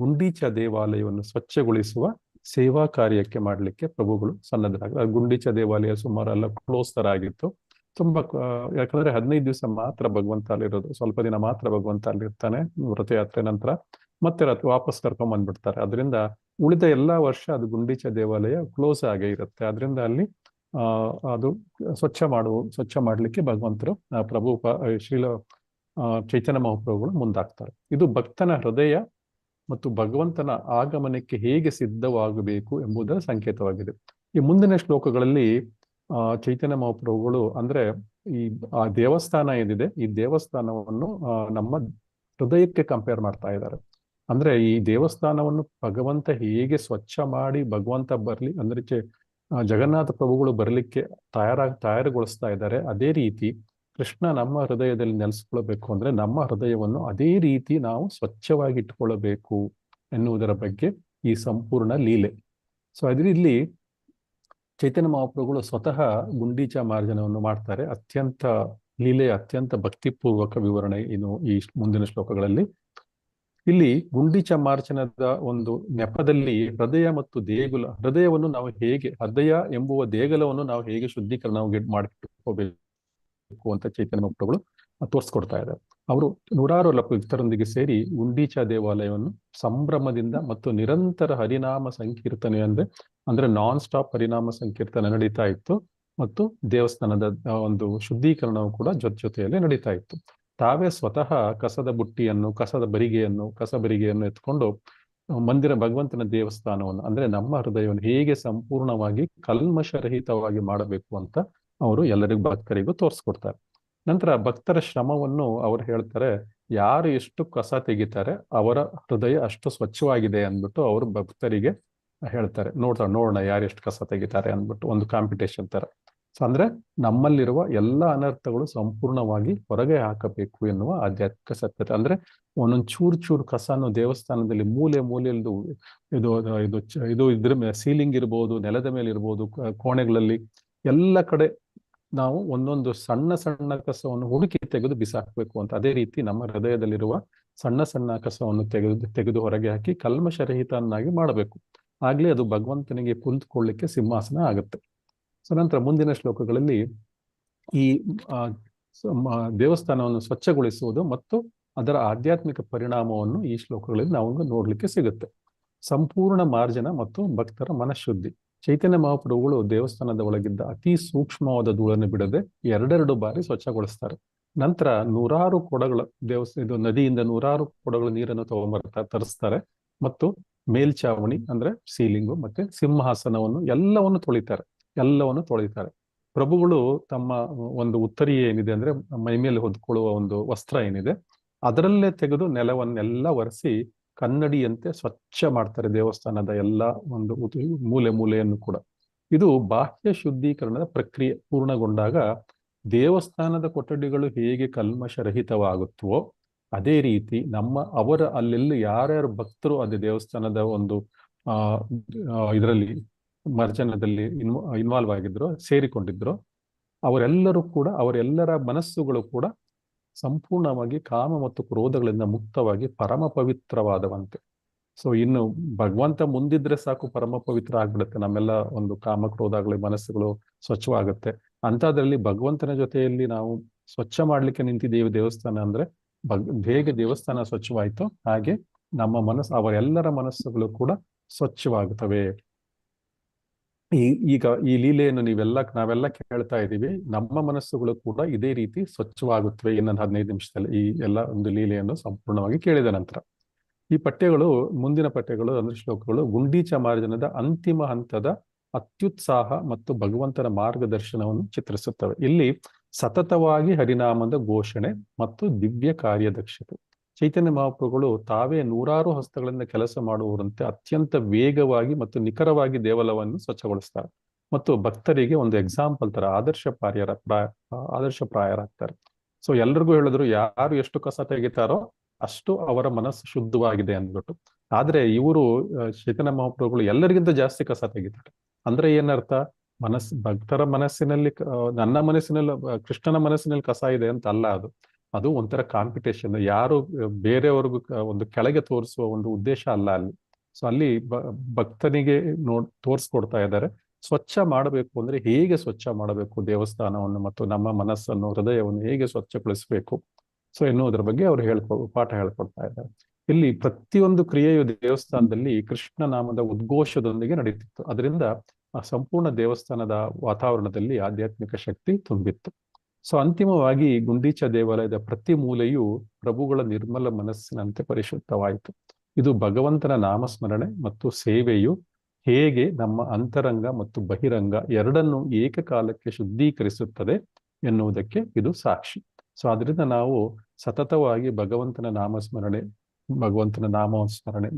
Speaker 1: ಗುಂಡೀಚ ದೇವಾಲಯವನ್ನು ಸ್ವಚ್ಛಗೊಳಿಸುವ ಸೇವಾ ಕಾರ್ಯಕ್ಕೆ ಮಾಡಲಿಕ್ಕೆ ಪ್ರಭುಗಳು ಸನ್ನದ್ಧರಾಗ. ಗುಂಡೀಚ ದೇವಾಲಯ ಸುಮಾರೆಲ್ಲ ಕ್ಲೋಸ್ ತರ ಆಗಿತ್ತು. ತುಂಬಾ ಯಾಕಂದ್ರೆ 15 ದಿವಸ ಮಾತ್ರ ಭಗವಂತ ಅಲ್ಲಿರೋದು, ಸ್ವಲ್ಪ ದಿನ ಮಾತ್ರ ಭಗವಂತ ಅಲ್ಲಿರ್ತಾನೆ ರಥಯಾತ್ರೆ ನಂತರ, ಮತ್ತೆ ವಾಪಸ್ ಕರ್ಕೊಂಡ್ ಬಂದ್ಬಿಡ್ತಾರೆ. ಅದರಿಂದ ಉಳಿದ ಎಲ್ಲಾ ವರ್ಷ ಅದು ಗುಂಡೀಚ ದೇವಾಲಯ ಕ್ಲೋಸ್ ಆಗೇ ಇರುತ್ತೆ. ಅದರಿಂದ ಅಲ್ಲಿ ಅದು ಸ್ವಚ್ಛ ಮಾಡ್ಲಿಕ್ಕೆ ಭಗವಂತರು ಪ್ರಭು ಶ್ರೀಲ ಚೈತನ್ಯ ಮಹಾಪ್ರಭುಗಳು ಮುಂದಾಗ್ತಾರೆ. ಇದು ಭಕ್ತನ ಹೃದಯ ಮತ್ತು ಭಗವಂತನ ಆಗಮನಕ್ಕೆ ಹೇಗೆ ಸಿದ್ಧವಾಗಬೇಕು ಎಂಬುದರ ಸಂಕೇತವಾಗಿದೆ. ಈ ಮುಂದಿನ ಶ್ಲೋಕಗಳಲ್ಲಿ ಚೈತನ್ಯ ಮಹಾಪ್ರಭುಗಳು ಅಂದ್ರೆ ಆ ದೇವಸ್ಥಾನ ಏನಿದೆ, ಈ ದೇವಸ್ಥಾನವನ್ನು ನಮ್ಮ ಹೃದಯಕ್ಕೆ ಕಂಪೇರ್ ಮಾಡ್ತಾ ಇದ್ದಾರೆ. ಅಂದ್ರೆ ಈ ದೇವಸ್ಥಾನವನ್ನು ಭಗವಂತ ಹೇಗೆ ಸ್ವಚ್ಛ ಮಾಡಿ ಭಗವಂತ ಬರ್ಲಿ ಅಂದ್ರೆ ಜಗನ್ನಾಥ ಪ್ರಭುಗಳು ಬರ್ಲಿಕ್ಕೆ ತಯಾರುಗೊಳಿಸ್ತಾ ಇದ್ದಾರೆ, ಅದೇ ರೀತಿ ಕೃಷ್ಣ ನಮ್ಮ ಹೃದಯದಲ್ಲಿ ನೆಲೆಸ್ಕೊಳ್ಬೇಕು ಅಂದ್ರೆ ನಮ್ಮ ಹೃದಯವನ್ನು ಅದೇ ರೀತಿ ನಾವು ಸ್ವಚ್ಛವಾಗಿ ಇಟ್ಕೊಳ್ಳಬೇಕು ಎನ್ನುವುದರ ಬಗ್ಗೆ ಈ ಸಂಪೂರ್ಣ ಲೀಲೆ. ಸೊ ಇಲ್ಲಿ ಚೈತನ್ಯ ಮಹಾಪ್ರಭುಗಳು ಸ್ವತಃ ಗುಂಡೀಚ ಮಾರ್ಜನವನ್ನು ಮಾಡ್ತಾರೆ. ಅತ್ಯಂತ ಭಕ್ತಿಪೂರ್ವಕ ವಿವರಣೆ ಈ ಮುಂದಿನ ಶ್ಲೋಕಗಳಲ್ಲಿ. ಇಲ್ಲಿ ಗುಂಡೀಚ ಮಾರ್ಜನದ ಒಂದು ನೆಪದಲ್ಲಿ ಹೃದಯ ಮತ್ತು ಹೃದಯವನ್ನು ನಾವು ಹೇಗೆ, ಹೃದಯ ಎಂಬುವ ದೇಗುಲವನ್ನು ನಾವು ಹೇಗೆ ಶುದ್ಧೀಕರಣ ಮಾಡಿಟ್ಕೋಬೇಕು ಅಂತ ಚೈತನ್ಯ ಮಹಾಪ್ರಭುಗಳು ತೋರಿಸ್ಕೊಡ್ತಾ ಇದ್ದಾರೆ. ಅವರು 100 ಭಕ್ತರೊಂದಿಗೆ ಸೇರಿ ಗುಂಡೀಚ ದೇವಾಲಯವನ್ನು ಸಂಭ್ರಮದಿಂದ ಮತ್ತು ನಿರಂತರ ಹರಿನಾಮ ಸಂಕೀರ್ತನೆ ಅಂದ್ರೆ ನಾನ್ ಸ್ಟಾಪ್ ಹರಿನಾಮ ಸಂಕೀರ್ತನೆ ನಡೀತಾ ಇತ್ತು, ಮತ್ತು ದೇವಸ್ಥಾನದ ಒಂದು ಶುದ್ಧೀಕರಣವು ಕೂಡ ಜೊತೆಯಲ್ಲೇ ನಡೀತಾ ಇತ್ತು. ತಾವೇ ಸ್ವತಃ ಕಸದ ಬುಟ್ಟಿಯನ್ನು ಕಸಬರಿಗೆಯನ್ನು ಎತ್ಕೊಂಡು ಭಗವಂತನ ದೇವಸ್ಥಾನವನ್ನು ಅಂದ್ರೆ ನಮ್ಮ ಹೃದಯವನ್ನು ಹೇಗೆ ಸಂಪೂರ್ಣವಾಗಿ ಕಲ್ಮಶರಹಿತವಾಗಿ ಮಾಡಬೇಕು ಅಂತ ಅವರು ಎಲ್ಲರಿಗೂ ಭಕ್ತರಿಗೂ ತೋರಿಸ್ಕೊಡ್ತಾರೆ. ನಂತರ ಭಕ್ತರ ಶ್ರಮವನ್ನು ಅವರು ಹೇಳ್ತಾರೆ, ಯಾರು ಎಷ್ಟು ಕಸ ತೆಗಿತಾರೆ ಅವರ ಹೃದಯ ಅಷ್ಟು ಸ್ವಚ್ಛವಾಗಿದೆ ಅಂದ್ಬಿಟ್ಟು ಅವರು ಭಕ್ತರಿಗೆ ಹೇಳ್ತಾರೆ. ನೋಡೋಣ ಯಾರು ಎಷ್ಟು ಕಸ ತೆಗಿತಾರೆ ಅಂದ್ಬಿಟ್ಟು ಒಂದು ಕಾಂಪಿಟೇಷನ್ ತರ. ಸೊ ಅಂದ್ರೆ ನಮ್ಮಲ್ಲಿರುವ ಎಲ್ಲ ಅನರ್ಥಗಳು ಸಂಪೂರ್ಣವಾಗಿ ಹೊರಗೆ ಹಾಕಬೇಕು ಎನ್ನುವ ಆಧ್ಯಾತ್ಮಿಕ ಸತ್ಯತೆ. ಅಂದ್ರೆ ಒಂದೊಂದು ಚೂರು ಕಸನು ದೇವಸ್ಥಾನದಲ್ಲಿ ಮೂಲೆಯಲ್ಲಿ ಇದು ಇದ್ರ ಸೀಲಿಂಗ್ ಇರ್ಬೋದು, ನೆಲದ ಮೇಲೆ ಇರ್ಬೋದು, ಕೋಣೆಗಳಲ್ಲಿ ಎಲ್ಲ ಕಡೆ ನಾವು ಒಂದೊಂದು ಸಣ್ಣ ಕಸವನ್ನು ಹುಡುಕಿ ತೆಗೆದು ಬಿಸಾಕಬೇಕು ಅಂತ. ಅದೇ ರೀತಿ ನಮ್ಮ ಹೃದಯದಲ್ಲಿರುವ ಸಣ್ಣ ಕಸವನ್ನು ತೆಗೆದು ಹೊರಗೆ ಹಾಕಿ ಕಲ್ಮಶರಹಿತನಾಗಿ ಮಾಡಬೇಕು. ಆಗ್ಲೇ ಅದು ಭಗವಂತನಿಗೆ ಕುಳಿತುಕೊಳ್ಳಿಕ್ಕೆ ಸಿಂಹಾಸನ ಆಗುತ್ತೆ. ಸೊ ನಂತರ ಮುಂದಿನ ಶ್ಲೋಕಗಳಲ್ಲಿ ಈ ದೇವಸ್ಥಾನವನ್ನು ಸ್ವಚ್ಛಗೊಳಿಸುವುದು ಮತ್ತು ಅದರ ಆಧ್ಯಾತ್ಮಿಕ ಪರಿಣಾಮವನ್ನು ಈ ಶ್ಲೋಕಗಳಲ್ಲಿ ನಾವು ನೋಡ್ಲಿಕ್ಕೆ ಸಿಗುತ್ತೆ. ಸಂಪೂರ್ಣ ಮಾರ್ಜನ ಮತ್ತು ಭಕ್ತರ ಮನಃಶುದ್ಧಿ. ಚೈತನ್ಯ ಮಹಾಪ್ರಭುಗಳು ದೇವಸ್ಥಾನದ ಒಳಗಿದ್ದ ಅತಿ ಸೂಕ್ಷ್ಮವಾದ ಧೂಳನ್ನು ಬಿಡದೆ 2 ಬಾರಿ ಸ್ವಚ್ಛಗೊಳಿಸ್ತಾರೆ. ನಂತರ 100 ಕೊಡಗಳ ನದಿಯಿಂದ 100 ಕೊಡಗಳ ನೀರನ್ನು ತರಿಸ್ತಾರೆ ಮತ್ತು ಮೇಲ್ಚಾವಣಿ ಅಂದ್ರೆ ಸೀಲಿಂಗು ಮತ್ತೆ ಸಿಂಹಾಸನವನ್ನು ಎಲ್ಲವನ್ನು ತೊಳಿತಾರೆ. ಪ್ರಭುಗಳು ತಮ್ಮ ಒಂದು ಉತ್ತರಿ ಏನಿದೆ ಅಂದ್ರೆ ಮೈಮೇಲೆ ಹೊದ್ಕೊಳ್ಳುವ ಒಂದು ವಸ್ತ್ರ ಏನಿದೆ ಅದರಲ್ಲೇ ತೆಗೆದು ನೆಲವನ್ನೆಲ್ಲ ಒರೆಸಿ ಕನ್ನಡಿಯಂತೆ ಸ್ವಚ್ಛ ಮಾಡ್ತಾರೆ ದೇವಸ್ಥಾನದ ಎಲ್ಲ ಒಂದು ಮೂಲೆಯನ್ನು ಕೂಡ. ಇದು ಬಾಹ್ಯ ಶುದ್ಧೀಕರಣದ ಪ್ರಕ್ರಿಯೆ ಪೂರ್ಣಗೊಂಡಾಗ ದೇವಸ್ಥಾನದ ಕೊಠಡಿಗಳು ಹೇಗೆ ಕಲ್ಮಶರಹಿತವಾಗುತ್ತವೋ ಅದೇ ರೀತಿ ಅವರ ಅಲ್ಲೆಲ್ಲ ಯಾರ್ಯಾರು ಭಕ್ತರು ಅದೇ ದೇವಸ್ಥಾನದ ಒಂದು ಇದರಲ್ಲಿ ಮಾರ್ಜನದಲ್ಲಿ ಇನ್ವಾಲ್ವ್ ಆಗಿದ್ರು, ಸೇರಿಕೊಂಡಿದ್ರು, ಅವರೆಲ್ಲರ ಮನಸ್ಸುಗಳು ಕೂಡ ಸಂಪೂರ್ಣವಾಗಿ ಕಾಮ ಮತ್ತು ಕ್ರೋಧಗಳಿಂದ ಮುಕ್ತವಾಗಿ ಪರಮ ಪವಿತ್ರವಾದವಂತೆ. ಸೊ ಇನ್ನು ಭಗವಂತ ಮುಂದಿದ್ರೆ ಸಾಕು ಪರಮ ಪವಿತ್ರ ಆಗ್ಬಿಡುತ್ತೆ, ನಮ್ಮೆಲ್ಲ ಒಂದು ಕಾಮ ಕ್ರೋಧಗಳ ಮನಸ್ಸುಗಳು ಸ್ವಚ್ಛವಾಗುತ್ತೆ. ಅಂತದ್ರಲ್ಲಿ ಭಗವಂತನ ಜೊತೆಯಲ್ಲಿ ನಾವು ಸ್ವಚ್ಛ ಮಾಡ್ಲಿಕ್ಕೆ ನಿಂತಿದ್ದೇವೆ ದೇವಸ್ಥಾನ ಅಂದ್ರೆ ಹೇಗೆ ದೇವಸ್ಥಾನ ಸ್ವಚ್ಛವಾಯಿತು ಹಾಗೆ ನಮ್ಮ ಅವರೆಲ್ಲರ ಮನಸ್ಸುಗಳು ಕೂಡ ಸ್ವಚ್ಛವಾಗುತ್ತವೆ. ಈಗ ಈ ಲೀಲೆಯನ್ನು ನಾವೆಲ್ಲ ಕೇಳ್ತಾ ಇದ್ದೀವಿ, ನಮ್ಮ ಮನಸ್ಸುಗಳು ಕೂಡ ಇದೇ ರೀತಿ ಸ್ವಚ್ಛವಾಗುತ್ತವೆ ಇನ್ನೊಂದು 15 ನಿಮಿಷದಲ್ಲಿ ಈ ಎಲ್ಲ ಒಂದು ಲೀಲೆಯನ್ನು ಸಂಪೂರ್ಣವಾಗಿ ಕೇಳಿದ ನಂತರ. ಈ ಮುಂದಿನ ಪಠ್ಯಗಳು ಅಂದ್ರೆ ಶ್ಲೋಕಗಳು ಗುಂಡೀಚ ಮಾರ್ಜನದ ಅಂತಿಮ ಹಂತದ ಅತ್ಯುತ್ಸಾಹ ಮತ್ತು ಭಗವಂತನ ಮಾರ್ಗದರ್ಶನವನ್ನು ಚಿತ್ರಿಸುತ್ತವೆ. ಇಲ್ಲಿ ಸತತವಾಗಿ ಹರಿನಾಮದ ಘೋಷಣೆ ಮತ್ತು ದಿವ್ಯ ಕಾರ್ಯದಕ್ಷತೆ. ಚೈತನ್ಯ ಮಹಾಪ್ರಭುಗಳು ತಾವೇ ನೂರಾರು ಹಸ್ತಗಳಿಂದ ಕೆಲಸ ಮಾಡುವವರಂತೆ ಅತ್ಯಂತ ವೇಗವಾಗಿ ಮತ್ತು ನಿಖರವಾಗಿ ದೇವಾಲಯವನ್ನು ಸ್ವಚ್ಛಗೊಳಿಸ್ತಾರೆ ಮತ್ತು ಭಕ್ತರಿಗೆ ಒಂದು ಎಕ್ಸಾಂಪಲ್ ತರ ಆದರ್ಶಪ್ರಾಯರಾಗ್ತಾರೆ. ಸೊ ಎಲ್ರಿಗೂ ಹೇಳಿದ್ರು, ಯಾರು ಎಷ್ಟು ಕಸ ತೆಗಿತಾರೋ ಅಷ್ಟು ಅವರ ಮನಸ್ಸು ಶುದ್ಧವಾಗಿದೆ ಅಂದ್ಬಿಟ್ಟು. ಆದ್ರೆ ಇವರು ಚೈತನ್ಯ ಮಹಾಪ್ರಭುಗಳು ಎಲ್ಲರಿಗಿಂತ ಜಾಸ್ತಿ ಕಸ ತೆಗಿತಾರೆ. ಅಂದ್ರೆ ಏನರ್ಥ? ಭಕ್ತರ ಮನಸ್ಸಿನಲ್ಲಿ ನನ್ನ ಮನಸ್ಸಿನಲ್ಲಿ ಕೃಷ್ಣನ ಮನಸ್ಸಿನಲ್ಲಿ ಕಸ ಇದೆ ಅಂತ ಅಲ್ಲ. ಅದು ಒಂಥರ ಕಾಂಪಿಟೇಷನ್. ಯಾರು ಬೇರೆಯವ್ರಿಗೂ ಒಂದು ಕೆಳಗೆ ತೋರಿಸುವ ಒಂದು ಉದ್ದೇಶ ಅಲ್ಲ ಅಲ್ಲಿ. ಸೊ ಅಲ್ಲಿ ಭಕ್ತನಿಗೆ ತೋರಿಸ್ಕೊಡ್ತಾ ಇದ್ದಾರೆ, ಸ್ವಚ್ಛ ಮಾಡಬೇಕು ಅಂದ್ರೆ ಹೇಗೆ ಸ್ವಚ್ಛ ಮಾಡಬೇಕು ದೇವಸ್ಥಾನವನ್ನು ಮತ್ತು ನಮ್ಮ ಮನಸ್ಸನ್ನು, ಹೃದಯವನ್ನು ಹೇಗೆ ಸ್ವಚ್ಛಗೊಳಿಸಬೇಕು ಸೊ ಎನ್ನುವುದರ ಬಗ್ಗೆ ಅವರು ಪಾಠ ಹೇಳ್ಕೊಡ್ತಾ ಇದ್ದಾರೆ. ಇಲ್ಲಿ ಪ್ರತಿಯೊಂದು ಕ್ರಿಯೆಯು ದೇವಸ್ಥಾನದಲ್ಲಿ ಕೃಷ್ಣ ನಾಮದ ಉದ್ಘೋಷದೊಂದಿಗೆ ನಡೀತಿತ್ತು. ಅದರಿಂದ ಆ ಸಂಪೂರ್ಣ ದೇವಸ್ಥಾನದ ವಾತಾವರಣದಲ್ಲಿ ಆಧ್ಯಾತ್ಮಿಕ ಶಕ್ತಿ ತುಂಬಿತ್ತು. ಸೊ ಅಂತಿಮವಾಗಿ ಗುಂಡೀಚ ದೇವಾಲಯದ ಪ್ರತಿ ಮೂಲೆಯೂ ಪ್ರಭುಗಳ ನಿರ್ಮಲ ಮನಸ್ಸಿನಂತೆ ಪರಿಶುದ್ಧವಾಯಿತು. ಇದು ಭಗವಂತನ ನಾಮಸ್ಮರಣೆ ಮತ್ತು ಸೇವೆಯು ಹೇಗೆ ನಮ್ಮ ಅಂತರಂಗ ಮತ್ತು ಬಹಿರಂಗ ಎರಡನ್ನೂ ಏಕಕಾಲಕ್ಕೆ ಶುದ್ಧೀಕರಿಸುತ್ತದೆ ಎನ್ನುವುದಕ್ಕೆ ಇದು ಸಾಕ್ಷಿ. ಸೊ ಅದರಿಂದ ನಾವು ಸತತವಾಗಿ ಭಗವಂತನ ನಾಮಸ್ಮರಣೆ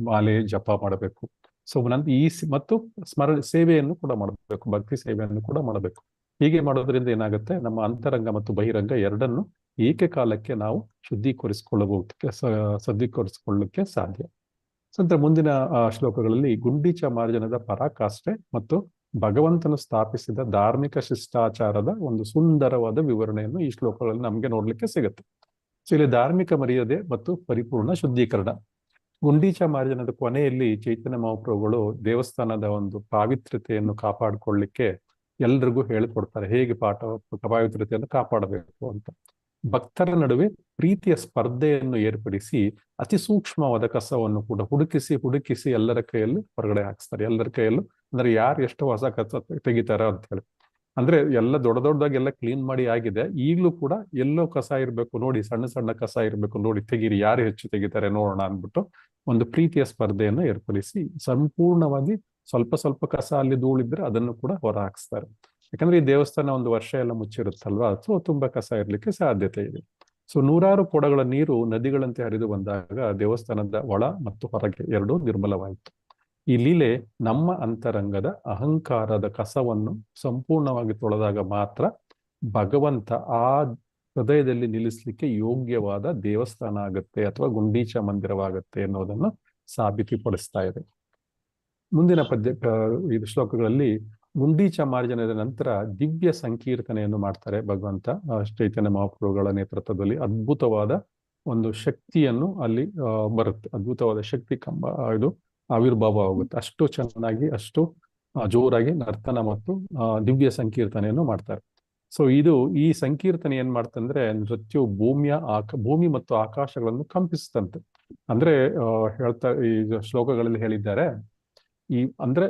Speaker 1: ಮಾಲೆ ಜಪ ಮಾಡಬೇಕು. ಸೊ ಮತ್ತು ಸೇವೆಯನ್ನು ಕೂಡ ಮಾಡಬೇಕು, ಭಕ್ತಿ ಸೇವೆಯನ್ನು ಕೂಡ ಮಾಡಬೇಕು. ಹೀಗೆ ಮಾಡೋದ್ರಿಂದ ಏನಾಗುತ್ತೆ, ನಮ್ಮ ಅಂತರಂಗ ಮತ್ತು ಬಹಿರಂಗ ಎರಡನ್ನು ಏಕಕಾಲಕ್ಕೆ ನಾವು ಶುದ್ಧೀಕರಿಸಿಕೊಳ್ಳಲಿಕ್ಕೆ ಸಾಧ್ಯ. ನಂತರ ಮುಂದಿನ ಶ್ಲೋಕಗಳಲ್ಲಿ ಗುಂಡೀಚ ಮಾರ್ಜನದ ಪರಾಕಾಷ್ಠೆ ಮತ್ತು ಭಗವಂತನು ಸ್ಥಾಪಿಸಿದ ಧಾರ್ಮಿಕ ಶಿಷ್ಟಾಚಾರದ ಒಂದು ಸುಂದರವಾದ ವಿವರಣೆಯನ್ನು ಈ ಶ್ಲೋಕಗಳಲ್ಲಿ ನಮಗೆ ನೋಡ್ಲಿಕ್ಕೆ ಸಿಗುತ್ತೆ. ಸೊ ಇಲ್ಲಿ ಧಾರ್ಮಿಕ ಮರ್ಯಾದೆ ಮತ್ತು ಪರಿಪೂರ್ಣ ಶುದ್ಧೀಕರಣ. ಗುಂಡೀಚ ಮಾರ್ಜನದ ಕೊನೆಯಲ್ಲಿ ಚೈತನ್ಯ ಮಹಾಪ್ರಭುಗಳು ದೇವಸ್ಥಾನದ ಒಂದು ಪಾವಿತ್ರ್ಯತೆಯನ್ನು ಕಾಪಾಡಿಕೊಳ್ಳಿಕ್ಕೆ ಎಲ್ರಿಗೂ ಹೇಳಿಕೊಡ್ತಾರೆ, ಹೇಗೆ ಪಾವಿತ್ರ್ಯತೆಯನ್ನು ಕಾಪಾಡಬೇಕು ಅಂತ. ಭಕ್ತರ ನಡುವೆ ಪ್ರೀತಿಯ ಸ್ಪರ್ಧೆಯನ್ನು ಏರ್ಪಡಿಸಿ ಅತಿ ಸೂಕ್ಷ್ಮವಾದ ಕಸವನ್ನು ಕೂಡ ಹುಡುಕಿಸಿ ಎಲ್ಲರ ಕೈಯಲ್ಲೂ ಹೊರಗಡೆ ಹಾಕ್ಸ್ತಾರೆ. ಎಲ್ಲರ ಕೈಯಲ್ಲೂ ಅಂದ್ರೆ ಯಾರು ಎಷ್ಟು ಹೊಸ ಕಸ ತೆಗಿತಾರ ಅಂತ ಹೇಳಿ. ಅಂದ್ರೆ ಎಲ್ಲ ದೊಡ್ಡದಾಗಿ ಎಲ್ಲ ಕ್ಲೀನ್ ಮಾಡಿ ಆಗಿದೆ, ಈಗಲೂ ಕೂಡ ಎಲ್ಲೋ ಕಸ ಇರ್ಬೇಕು ನೋಡಿ, ಸಣ್ಣ ಸಣ್ಣ ಕಸ ಇರ್ಬೇಕು ನೋಡಿ, ತೆಗೀರಿ, ಯಾರು ಹೆಚ್ಚು ತೆಗಿತಾರೆ ನೋಡೋಣ ಅಂದ್ಬಿಟ್ಟು ಒಂದು ಪ್ರೀತಿಯ ಸ್ಪರ್ಧೆಯನ್ನು ಏರ್ಪಡಿಸಿ ಸಂಪೂರ್ಣವಾಗಿ ಸ್ವಲ್ಪ ಕಸ ಅಲ್ಲಿ ಧೂಳಿದ್ರೆ ಅದನ್ನು ಕೂಡ ಹೊರ ಹಾಕ್ಸ್ತಾರೆ. ಯಾಕಂದ್ರೆ ಈ ದೇವಸ್ಥಾನ ಒಂದು ವರ್ಷ ಎಲ್ಲ ಮುಚ್ಚಿರುತ್ತಲ್ವಾ, ಸೊ ತುಂಬಾ ಕಸ ಇರ್ಲಿಕ್ಕೆ ಸಾಧ್ಯತೆ ಇದೆ. ಸೊ ನೂರಾರು ಕೊಡಗಳ ನೀರು ನದಿಗಳಂತೆ ಹರಿದು ಬಂದಾಗ ದೇವಸ್ಥಾನದ ಒಳ ಮತ್ತು ಹೊರಗೆ ಎರಡೂ ನಿರ್ಮಲವಾಯಿತು. ಈ ಲೀಲೆ ನಮ್ಮ ಅಂತರಂಗದ ಅಹಂಕಾರದ ಕಸವನ್ನು ಸಂಪೂರ್ಣವಾಗಿ ತೊಳೆದಾಗ ಮಾತ್ರ ಭಗವಂತ ಆ ಹೃದಯದಲ್ಲಿ ನಿಲ್ಲಿಸ್ಲಿಕ್ಕೆ ಯೋಗ್ಯವಾದ ದೇವಸ್ಥಾನ ಆಗುತ್ತೆ ಅಥವಾ ಗುಂಡೀಚ ಮಂದಿರವಾಗುತ್ತೆ ಅನ್ನೋದನ್ನು ಸಾಬೀತುಪಡಿಸ್ತಾ ಇದೆ. ಮುಂದಿನ ಇದು ಶ್ಲೋಕಗಳಲ್ಲಿ ಗುಂಡೀಚ ಮಾರ್ಜನದ ನಂತರ ದಿವ್ಯ ಸಂಕೀರ್ತನೆಯನ್ನು ಮಾಡ್ತಾರೆ ಭಗವಂತ. ಚೈತನ್ಯ ಮಹಾಪ್ರಭುಗಳ ನೇತೃತ್ವದಲ್ಲಿ ಅದ್ಭುತವಾದ ಒಂದು ಶಕ್ತಿಯನ್ನು ಅಲ್ಲಿ ಬರುತ್ತೆ. ಅದ್ಭುತವಾದ ಶಕ್ತಿ ಇದು ಆವಿರ್ಭಾವ ಆಗುತ್ತೆ. ಅಷ್ಟು ಚೆನ್ನಾಗಿ, ಅಷ್ಟು ಜೋರಾಗಿ ನರ್ತನ ಮತ್ತು ದಿವ್ಯ ಸಂಕೀರ್ತನೆಯನ್ನು ಮಾಡ್ತಾರೆ. ಸೊ ಈ ಸಂಕೀರ್ತನೆ ಏನ್ ಮಾಡ್ತಂದ್ರೆ ನೃತ್ಯವು ಭೂಮಿ ಮತ್ತು ಆಕಾಶಗಳನ್ನು ಕಂಪಿಸ್ತಂತೆ. ಅಂದ್ರೆ ಈ ಶ್ಲೋಕಗಳಲ್ಲಿ ಹೇಳಿದ್ದಾರೆ, ಅಂದ್ರೆ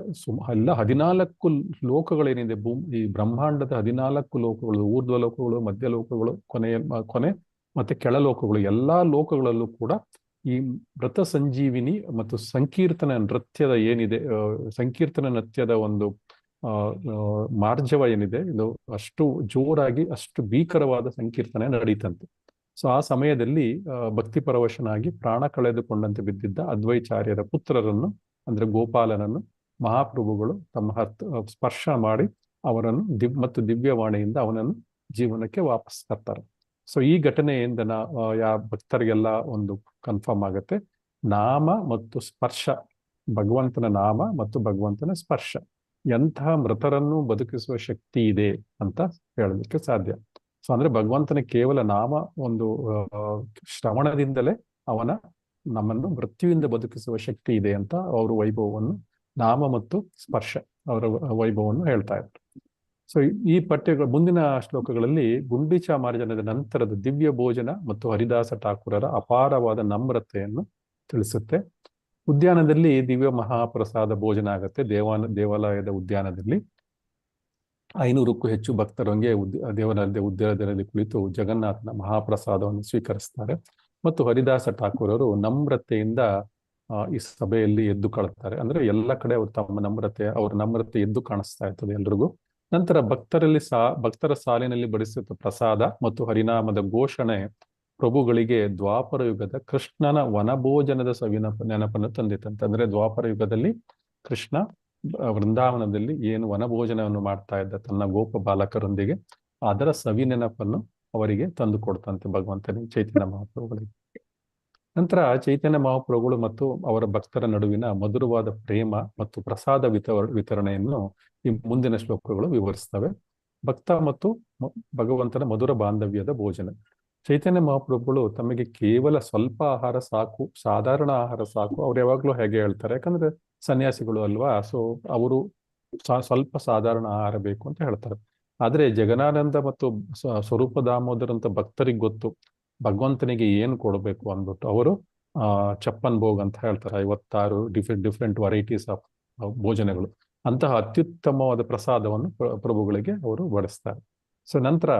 Speaker 1: ಎಲ್ಲ 14 ಲೋಕಗಳೇನಿದೆ, ಈ ಬ್ರಹ್ಮಾಂಡದ 14 ಲೋಕಗಳು, ಊರ್ಧ್ವ ಲೋಕಗಳು, ಮಧ್ಯ ಲೋಕಗಳು, ಕೊನೆ ಮತ್ತೆ ಕೆಳಲೋಕಗಳು, ಎಲ್ಲಾ ಲೋಕಗಳಲ್ಲೂ ಕೂಡ ಈ ಮೃತ ಸಂಜೀವಿನಿ ಮತ್ತು ಸಂಕೀರ್ತನ ನೃತ್ಯದ ಏನಿದೆ, ಸಂಕೀರ್ತನ ನೃತ್ಯದ ಒಂದು ಮಾರ್ಜವ ಏನಿದೆ, ಇದು ಅಷ್ಟು ಜೋರಾಗಿ, ಅಷ್ಟು ಭೀಕರವಾದ ಸಂಕೀರ್ತನೆ ನಡೀತಂತೆ. ಸೊ ಆ ಸಮಯದಲ್ಲಿ ಭಕ್ತಿಪರವಶನಾಗಿ ಪ್ರಾಣ ಕಳೆದುಕೊಂಡಂತೆ ಬಿದ್ದಿದ್ದ ಅದ್ವೈಚಾರ್ಯರ ಪುತ್ರರನ್ನು ಅಂದ್ರೆ ಗೋಪಾಲನನ್ನು ಮಹಾಪ್ರಭುಗಳು ತಮ್ಮ ಸ್ಪರ್ಶ ಮಾಡಿ ಅವರನ್ನು ಮತ್ತು ದಿವ್ಯವಾಣಿಯಿಂದ ಅವನನ್ನು ಜೀವನಕ್ಕೆ ವಾಪಸ್ ತರ್ತಾರೆ. ಸೊ ಈ ಘಟನೆಯಿಂದ ಭಕ್ತರಿಗೆಲ್ಲ ಒಂದು ಕನ್ಫರ್ಮ್ ಆಗುತ್ತೆ, ನಾಮ ಮತ್ತು ಸ್ಪರ್ಶ, ಭಗವಂತನ ನಾಮ ಮತ್ತು ಭಗವಂತನ ಸ್ಪರ್ಶ ಎಂತಹ ಮೃತರನ್ನು ಬದುಕಿಸುವ ಶಕ್ತಿ ಇದೆ ಅಂತ ಹೇಳಲಿಕ್ಕೆ ಸಾಧ್ಯ. ಸೊ ಅಂದ್ರೆ ಭಗವಂತನ ಕೇವಲ ನಾಮ ಒಂದು ಶ್ರವಣದಿಂದಲೇ ನಮ್ಮನ್ನು ಮೃತ್ಯುವಿಂದ ಬದುಕಿಸುವ ಶಕ್ತಿ ಇದೆ ಅಂತ ಅವರು ವೈಭವವನ್ನು, ನಾಮ ಮತ್ತು ಸ್ಪರ್ಶ ಅವರ ವೈಭವವನ್ನು ಹೇಳ್ತಾ ಇದ್ದಾರೆ. ಸೊ ಈ ಮುಂದಿನ ಶ್ಲೋಕಗಳಲ್ಲಿ ಗುಂಡೀಚ ಮಾರ್ಜನದ ನಂತರದ ದಿವ್ಯ ಭೋಜನ ಮತ್ತು ಹರಿದಾಸ ಠಾಕೂರರ ಅಪಾರವಾದ ನಮ್ರತೆಯನ್ನು ತಿಳಿಸುತ್ತೆ. ಉದ್ಯಾನದಲ್ಲಿ ದಿವ್ಯ ಮಹಾಪ್ರಸಾದ ಭೋಜನ ಆಗುತ್ತೆ. ದೇವಾಲಯದ ಉದ್ಯಾನದಲ್ಲಿ 500ಕ್ಕೂ ಹೆಚ್ಚು ಭಕ್ತರಂಗೆ ದೇವಾಲಯದ ಉದ್ಯಾನದಲ್ಲಿ ಕುಳಿತು ಜಗನ್ನಾಥನ ಮಹಾಪ್ರಸಾದವನ್ನು ಸ್ವೀಕರಿಸ್ತಾರೆ. ಮತ್ತು ಹರಿದಾಸ ಠಾಕೂರರು ನಮ್ರತೆಯಿಂದ ಈ ಸಭೆಯಲ್ಲಿ ಎದ್ದು ಕಾಣುತ್ತಾರೆ. ಅಂದ್ರೆ ಎಲ್ಲ ಕಡೆ ಅವರು ತಮ್ಮ ಅವ್ರ ನಮ್ರತೆ ಎದ್ದು ಕಾಣಿಸ್ತಾ ಇರ್ತದೆ ಎಲ್ರಿಗೂ. ನಂತರ ಭಕ್ತರ ಸಾಲಿನಲ್ಲಿ ಬಡಿಸುತ್ತ ಪ್ರಸಾದ ಮತ್ತು ಹರಿನಾಮದ ಘೋಷಣೆ ಪ್ರಭುಗಳಿಗೆ ದ್ವಾಪರ ಯುಗದ ಕೃಷ್ಣನ ವನಭೋಜನದ ನೆನಪನ್ನು ತಂದಿತ್ತಂತೆ. ಅಂದ್ರೆ ದ್ವಾಪರ ಯುಗದಲ್ಲಿ ಕೃಷ್ಣ ವೃಂದಾವನದಲ್ಲಿ ಏನು ವನಭೋಜನವನ್ನು ಮಾಡ್ತಾ ಇದ್ದ ತನ್ನ ಗೋಪ ಬಾಲಕರೊಂದಿಗೆ, ಅದರ ನೆನಪನ್ನು ಅವರಿಗೆ ತಂದು ಕೊಡ್ತಂತೆ ಭಗವಂತನಿಗೆ, ಚೈತನ್ಯ ಮಹಾಪ್ರಭುಗಳಿಗೆ. ನಂತರ ಚೈತನ್ಯ ಮಹಾಪ್ರಭುಗಳು ಮತ್ತು ಅವರ ಭಕ್ತರ ನಡುವಿನ ಮಧುರವಾದ ಪ್ರೇಮ ಮತ್ತು ಪ್ರಸಾದ ವಿತರಣೆಯನ್ನು ಈ ಮುಂದಿನ ಶ್ಲೋಕಗಳು ವಿವರಿಸ್ತವೆ. ಭಕ್ತ ಮತ್ತು ಭಗವಂತನ ಮಧುರ ಬಾಂಧವ್ಯದ ಭೋಜನ. ಚೈತನ್ಯ ಮಹಾಪ್ರಭುಗಳು ತಮಗೆ ಕೇವಲ ಸ್ವಲ್ಪ ಆಹಾರ ಸಾಕು, ಸಾಧಾರಣ ಆಹಾರ ಸಾಕು. ಅವ್ರು ಯಾವಾಗ್ಲೂ ಹೇಗೆ ಹೇಳ್ತಾರೆ, ಯಾಕಂದ್ರೆ ಸನ್ಯಾಸಿಗಳು ಅಲ್ವಾ, ಸೊ ಅವರು ಸ್ವಲ್ಪ ಸಾಧಾರಣ ಆಹಾರ ಬೇಕು ಅಂತ ಹೇಳ್ತಾರೆ. ಆದ್ರೆ ಜಗನ್ನಾನಂದ ಮತ್ತು ಸ್ವರೂಪ ದಾಮೋದರ್ ಅಂತ ಭಕ್ತರಿಗೆ ಗೊತ್ತು ಭಗವಂತನಿಗೆ ಏನು ಕೊಡಬೇಕು ಅಂದ್ಬಿಟ್ಟು. ಅವರು ಚಪ್ಪನ್ ಭೋಗ್ ಅಂತ ಹೇಳ್ತಾರೆ, 56 ಡಿಫ್ರೆಂಟ್ ವೆರೈಟೀಸ್ ಆಫ್ ಭೋಜನಗಳು. ಅಂತಹ ಅತ್ಯುತ್ತಮವಾದ ಪ್ರಸಾದವನ್ನು ಪ್ರಭುಗಳಿಗೆ ಅವರು ಬಡಿಸ್ತಾರೆ. ಸೊ ನಂತರ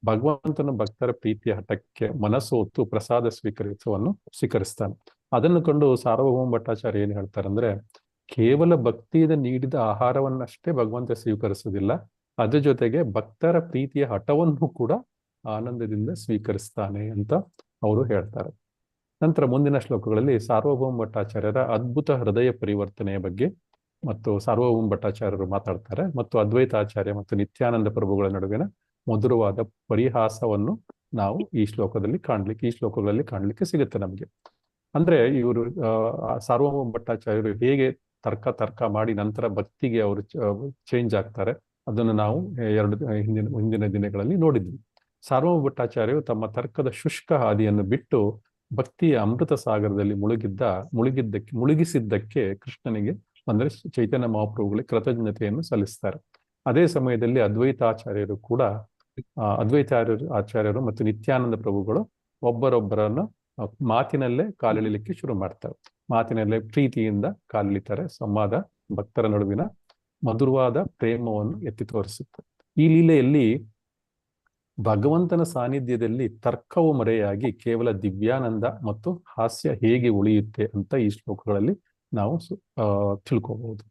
Speaker 1: ಭಗವಂತನ ಭಕ್ತರ ಪ್ರೀತಿಯ ಹಠಕ್ಕೆ ಮನಸೋತು ಪ್ರಸಾದ ಸ್ವೀಕರಿಸ್ತಾನೆ. ಅದನ್ನು ಕಂಡು ಸಾರ್ವಭೌಮ ಭಟ್ಟಾಚಾರ್ಯ ಏನ್ ಹೇಳ್ತಾರೆ ಅಂದ್ರೆ, ಕೇವಲ ಭಕ್ತಿಯಿಂದ ನೀಡಿದ ಆಹಾರವನ್ನಷ್ಟೇ ಭಗವಂತ ಸ್ವೀಕರಿಸುವುದಿಲ್ಲ, ಅದ್ರ ಜೊತೆಗೆ ಭಕ್ತರ ಪ್ರೀತಿಯ ಹಠವನ್ನು ಕೂಡ ಆನಂದದಿಂದ ಸ್ವೀಕರಿಸ್ತಾನೆ ಅಂತ ಅವರು ಹೇಳ್ತಾರೆ. ನಂತರ ಮುಂದಿನ ಶ್ಲೋಕಗಳಲ್ಲಿ ಸಾರ್ವಭೌಮ ಭಟ್ಟಾಚಾರ್ಯರ ಅದ್ಭುತ ಹೃದಯ ಪರಿವರ್ತನೆಯ ಬಗ್ಗೆ ಮತ್ತು ಸಾರ್ವಭೌಮ ಭಟ್ಟಾಚಾರ್ಯರು ಮಾತಾಡ್ತಾರೆ. ಮತ್ತು ಅದ್ವೈತಾಚಾರ್ಯ ಮತ್ತು ನಿತ್ಯಾನಂದ ಪ್ರಭುಗಳ ನಡುವಿನ ಮಧುರವಾದ ಪರಿಹಾಸವನ್ನು ನಾವು ಈ ಶ್ಲೋಕಗಳಲ್ಲಿ ಕಾಣ್ಲಿಕ್ಕೆ ಸಿಗುತ್ತೆ ನಮಗೆ. ಅಂದ್ರೆ ಇವರು ಸಾರ್ವಭೌಮ ಭಟ್ಟಾಚಾರ್ಯರು ಹೇಗೆ ತರ್ಕ ಮಾಡಿ ನಂತರ ಭಕ್ತಿಗೆ ಅವರು ಚೇಂಜ್ ಆಗ್ತಾರೆ, ಅದನ್ನು ನಾವು ಹಿಂದಿನ ದಿನಗಳಲ್ಲಿ ನೋಡಿದ್ವಿ. ಸಾರ್ವಭೌಮ ಭಟ್ಟಾಚಾರ್ಯರು ತಮ್ಮ ತರ್ಕದ ಶುಷ್ಕ ಹಾದಿಯನ್ನು ಬಿಟ್ಟು ಭಕ್ತಿಯ ಅಮೃತ ಸಾಗರದಲ್ಲಿ ಮುಳುಗಿಸಿದ್ದಕ್ಕೆ ಕೃಷ್ಣನಿಗೆ ಅಂದ್ರೆ ಚೈತನ್ಯ ಮಹಾಪ್ರಭುಗಳಿಗೆ ಕೃತಜ್ಞತೆಯನ್ನು ಸಲ್ಲಿಸ್ತಾರೆ. ಅದೇ ಸಮಯದಲ್ಲಿ ಆಚಾರ್ಯರು ಮತ್ತು ನಿತ್ಯಾನಂದ ಪ್ರಭುಗಳು ಒಬ್ಬರೊಬ್ಬರನ್ನು ಮಾತಿನಲ್ಲೇ ಕಾಲಿಡಲಿಕ್ಕೆ ಶುರು ಮಾಡ್ತಾರೆ. ಮಾತಿನಲ್ಲೇ ಪ್ರೀತಿಯಿಂದ ಕಾಲಿಳಿತಾರೆ. ಸಂವಾದ ಭಕ್ತರ ನಡುವಿನ ಮಧುರವಾದ ಪ್ರೇಮವನ್ನು ಎತ್ತಿ ತೋರಿಸುತ್ತೆ. ಈ ಲೀಲೆಯಲ್ಲಿ ಭಗವಂತನ ಸಾನ್ನಿಧ್ಯದಲ್ಲಿ ತರ್ಕವು ಮರೆಯಾಗಿ ಕೇವಲ ದಿವ್ಯಾನಂದ ಮತ್ತು ಹಾಸ್ಯ ಹೇಗೆ ಉಳಿಯುತ್ತೆ ಅಂತ ಈ ಶ್ಲೋಕಗಳಲ್ಲಿ ನಾವು ತಿಳ್ಕೋಬಹುದು.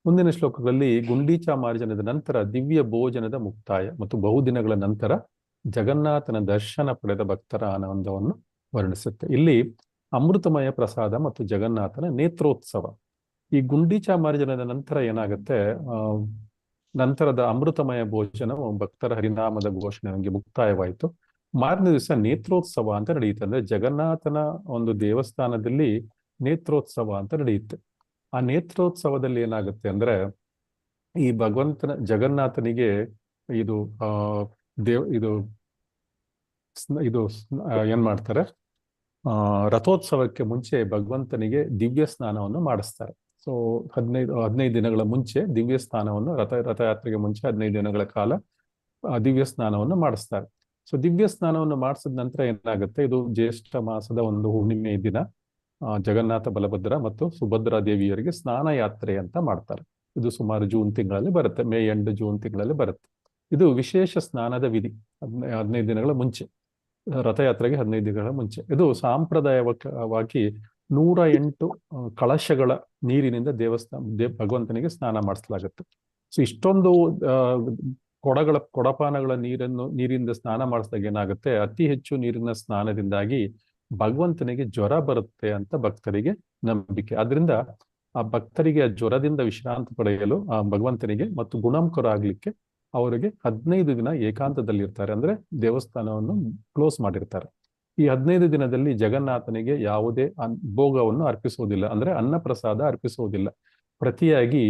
Speaker 1: ಮುಂದಿನ ಶ್ಲೋಕಗಳಲ್ಲಿ ಗುಂಡೀಚಾ ಮಾರ್ಜನದ ನಂತರ ದಿವ್ಯ ಭೋಜನದ ಮುಕ್ತಾಯ ಮತ್ತು ಬಹುದಿನಗಳ ನಂತರ ಜಗನ್ನಾಥನ ದರ್ಶನ ಪಡೆದ ಭಕ್ತರ ಆನಂದವನ್ನು ವರ್ಣಿಸುತ್ತೆ. ಇಲ್ಲಿ ಅಮೃತಮಯ ಪ್ರಸಾದ ಮತ್ತು ಜಗನ್ನಾಥನ ನೇತ್ರೋತ್ಸವ. ಈ ಗುಂಡೀಚಾ ಮಾರ್ಜನದ ನಂತರ ಏನಾಗುತ್ತೆ, ನಂತರದ ಅಮೃತಮಯ ಭೋಜನವು ಭಕ್ತರ ಹರಿನಾಮದ ಘೋಷಣೆಗೆ ಮುಕ್ತಾಯವಾಯಿತು. ಮಾರನೇ ದಿವಸ ನೇತ್ರೋತ್ಸವ ಅಂತ ನಡೆಯುತ್ತೆ. ಅಂದ್ರೆ ಜಗನ್ನಾಥನ ಒಂದು ದೇವಸ್ಥಾನದಲ್ಲಿ ನೇತ್ರೋತ್ಸವ ಅಂತ ನಡೆಯುತ್ತೆ. ಆ ನೇತ್ರೋತ್ಸವದಲ್ಲಿ ಏನಾಗುತ್ತೆ ಅಂದ್ರೆ, ಈ ಜಗನ್ನಾಥನಿಗೆ ಇದು ಏನ್ ಮಾಡ್ತಾರೆ, ರಥೋತ್ಸವಕ್ಕೆ ಮುಂಚೆ ಭಗವಂತನಿಗೆ ದಿವ್ಯ ಸ್ನಾನವನ್ನು ಮಾಡಿಸ್ತಾರೆ. ಸೊ 15 ದಿನಗಳ ಮುಂಚೆ ದಿವ್ಯ ಸ್ನಾನವನ್ನು ರಥಯಾತ್ರೆಗೆ ಮುಂಚೆ 15 ದಿನಗಳ ಕಾಲ ದಿವ್ಯ ಸ್ನಾನವನ್ನು ಮಾಡಿಸ್ತಾರೆ. ಸೊ ದಿವ್ಯ ಸ್ನಾನವನ್ನು ಮಾಡಿಸಿದ ನಂತರ ಏನಾಗುತ್ತೆ, ಇದು ಜ್ಯೇಷ್ಠ ಮಾಸದ ಒಂದು ಹುಣ್ಣಿಮೆ ದಿನ ಜಗನ್ನಾಥ ಬಲಭದ್ರ ಮತ್ತು ಸುಭದ್ರಾ ದೇವಿಯರಿಗೆ ಸ್ನಾನ ಯಾತ್ರೆ ಅಂತ ಮಾಡ್ತಾರೆ. ಇದು ಸುಮಾರು ಜೂನ್ ತಿಂಗಳಲ್ಲಿ ಬರುತ್ತೆ, ಮೇ ಎಂಡ್ ಜೂನ್ ತಿಂಗಳಲ್ಲಿ ಬರುತ್ತೆ. ಇದು ವಿಶೇಷ ಸ್ನಾನದ ವಿಧಿ 15 ದಿನಗಳ ಮುಂಚೆ, ರಥಯಾತ್ರೆಗೆ 15 ದಿನಗಳ ಮುಂಚೆ. ಇದು ಸಾಂಪ್ರದಾಯಿಕವಾಗಿ 108 ಕಳಶಗಳ ನೀರಿನಿಂದ ಭಗವಂತನಿಗೆ ಸ್ನಾನ ಮಾಡಿಸಲಾಗುತ್ತೆ. ಸೊ ಇಷ್ಟೊಂದು ಕೊಡಪಾನಗಳ ನೀರಿಂದ ಸ್ನಾನ ಮಾಡಿಸಿದಾಗ ಏನಾಗುತ್ತೆ, ಅತಿ ಹೆಚ್ಚು ನೀರಿನ ಸ್ನಾನದಿಂದಾಗಿ ಭಗವಂತನಿಗೆ ಜ್ವರ ಬರುತ್ತೆ ಅಂತ ಭಕ್ತರಿಗೆ ನಂಬಿಕೆ. ಆದ್ರಿಂದ ಆ ಭಕ್ತರಿಗೆ ಆ ಜ್ವರದಿಂದ ವಿಶ್ರಾಂತಿ ಪಡೆಯಲು ಆ ಭಗವಂತನಿಗೆ ಮತ್ತು ಗುಣಮುಖರಾಗ್ಲಿಕ್ಕೆ ಅವರಿಗೆ 15 ದಿನ ಏಕಾಂತದಲ್ಲಿರ್ತಾರೆ. ಅಂದ್ರೆ ದೇವಸ್ಥಾನವನ್ನು ಕ್ಲೋಸ್ ಮಾಡಿರ್ತಾರೆ. ಈ 15 ದಿನದಲ್ಲಿ ಜಗನ್ನಾಥನಿಗೆ ಯಾವುದೇ ಭೋಗವನ್ನು ಅರ್ಪಿಸುವುದಿಲ್ಲ, ಅಂದ್ರೆ ಅನ್ನ ಪ್ರಸಾದ ಅರ್ಪಿಸುವುದಿಲ್ಲ. ಪ್ರತಿಯಾಗಿ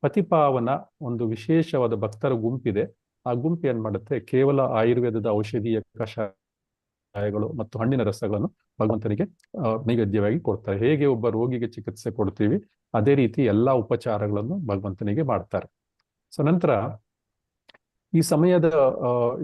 Speaker 1: ಪತಿಪಾವನ ಒಂದು ವಿಶೇಷವಾದ ಭಕ್ತರ ಗುಂಪಿದೆ. ಆ ಗುಂಪು ಏನ್ ಮಾಡುತ್ತೆ, ಕೇವಲ ಆಯುರ್ವೇದದ ಔಷಧೀಯ ಕಷಾಯಗಳು ಮತ್ತು ಹಣ್ಣಿನ ರಸಗಳನ್ನು ಭಗವಂತನಿಗೆ ನೈವೇದ್ಯವಾಗಿ ಕೊಡ್ತಾರೆ. ಹೇಗೆ ಒಬ್ಬ ರೋಗಿಗೆ ಚಿಕಿತ್ಸೆ ಕೊಡ್ತೀವಿ, ಅದೇ ರೀತಿ ಎಲ್ಲಾ ಉಪಚಾರಗಳನ್ನು ಭಗವಂತನಿಗೆ ಮಾಡ್ತಾರೆ. ಸೊ ನಂತರ ಈ ಸಮಯದ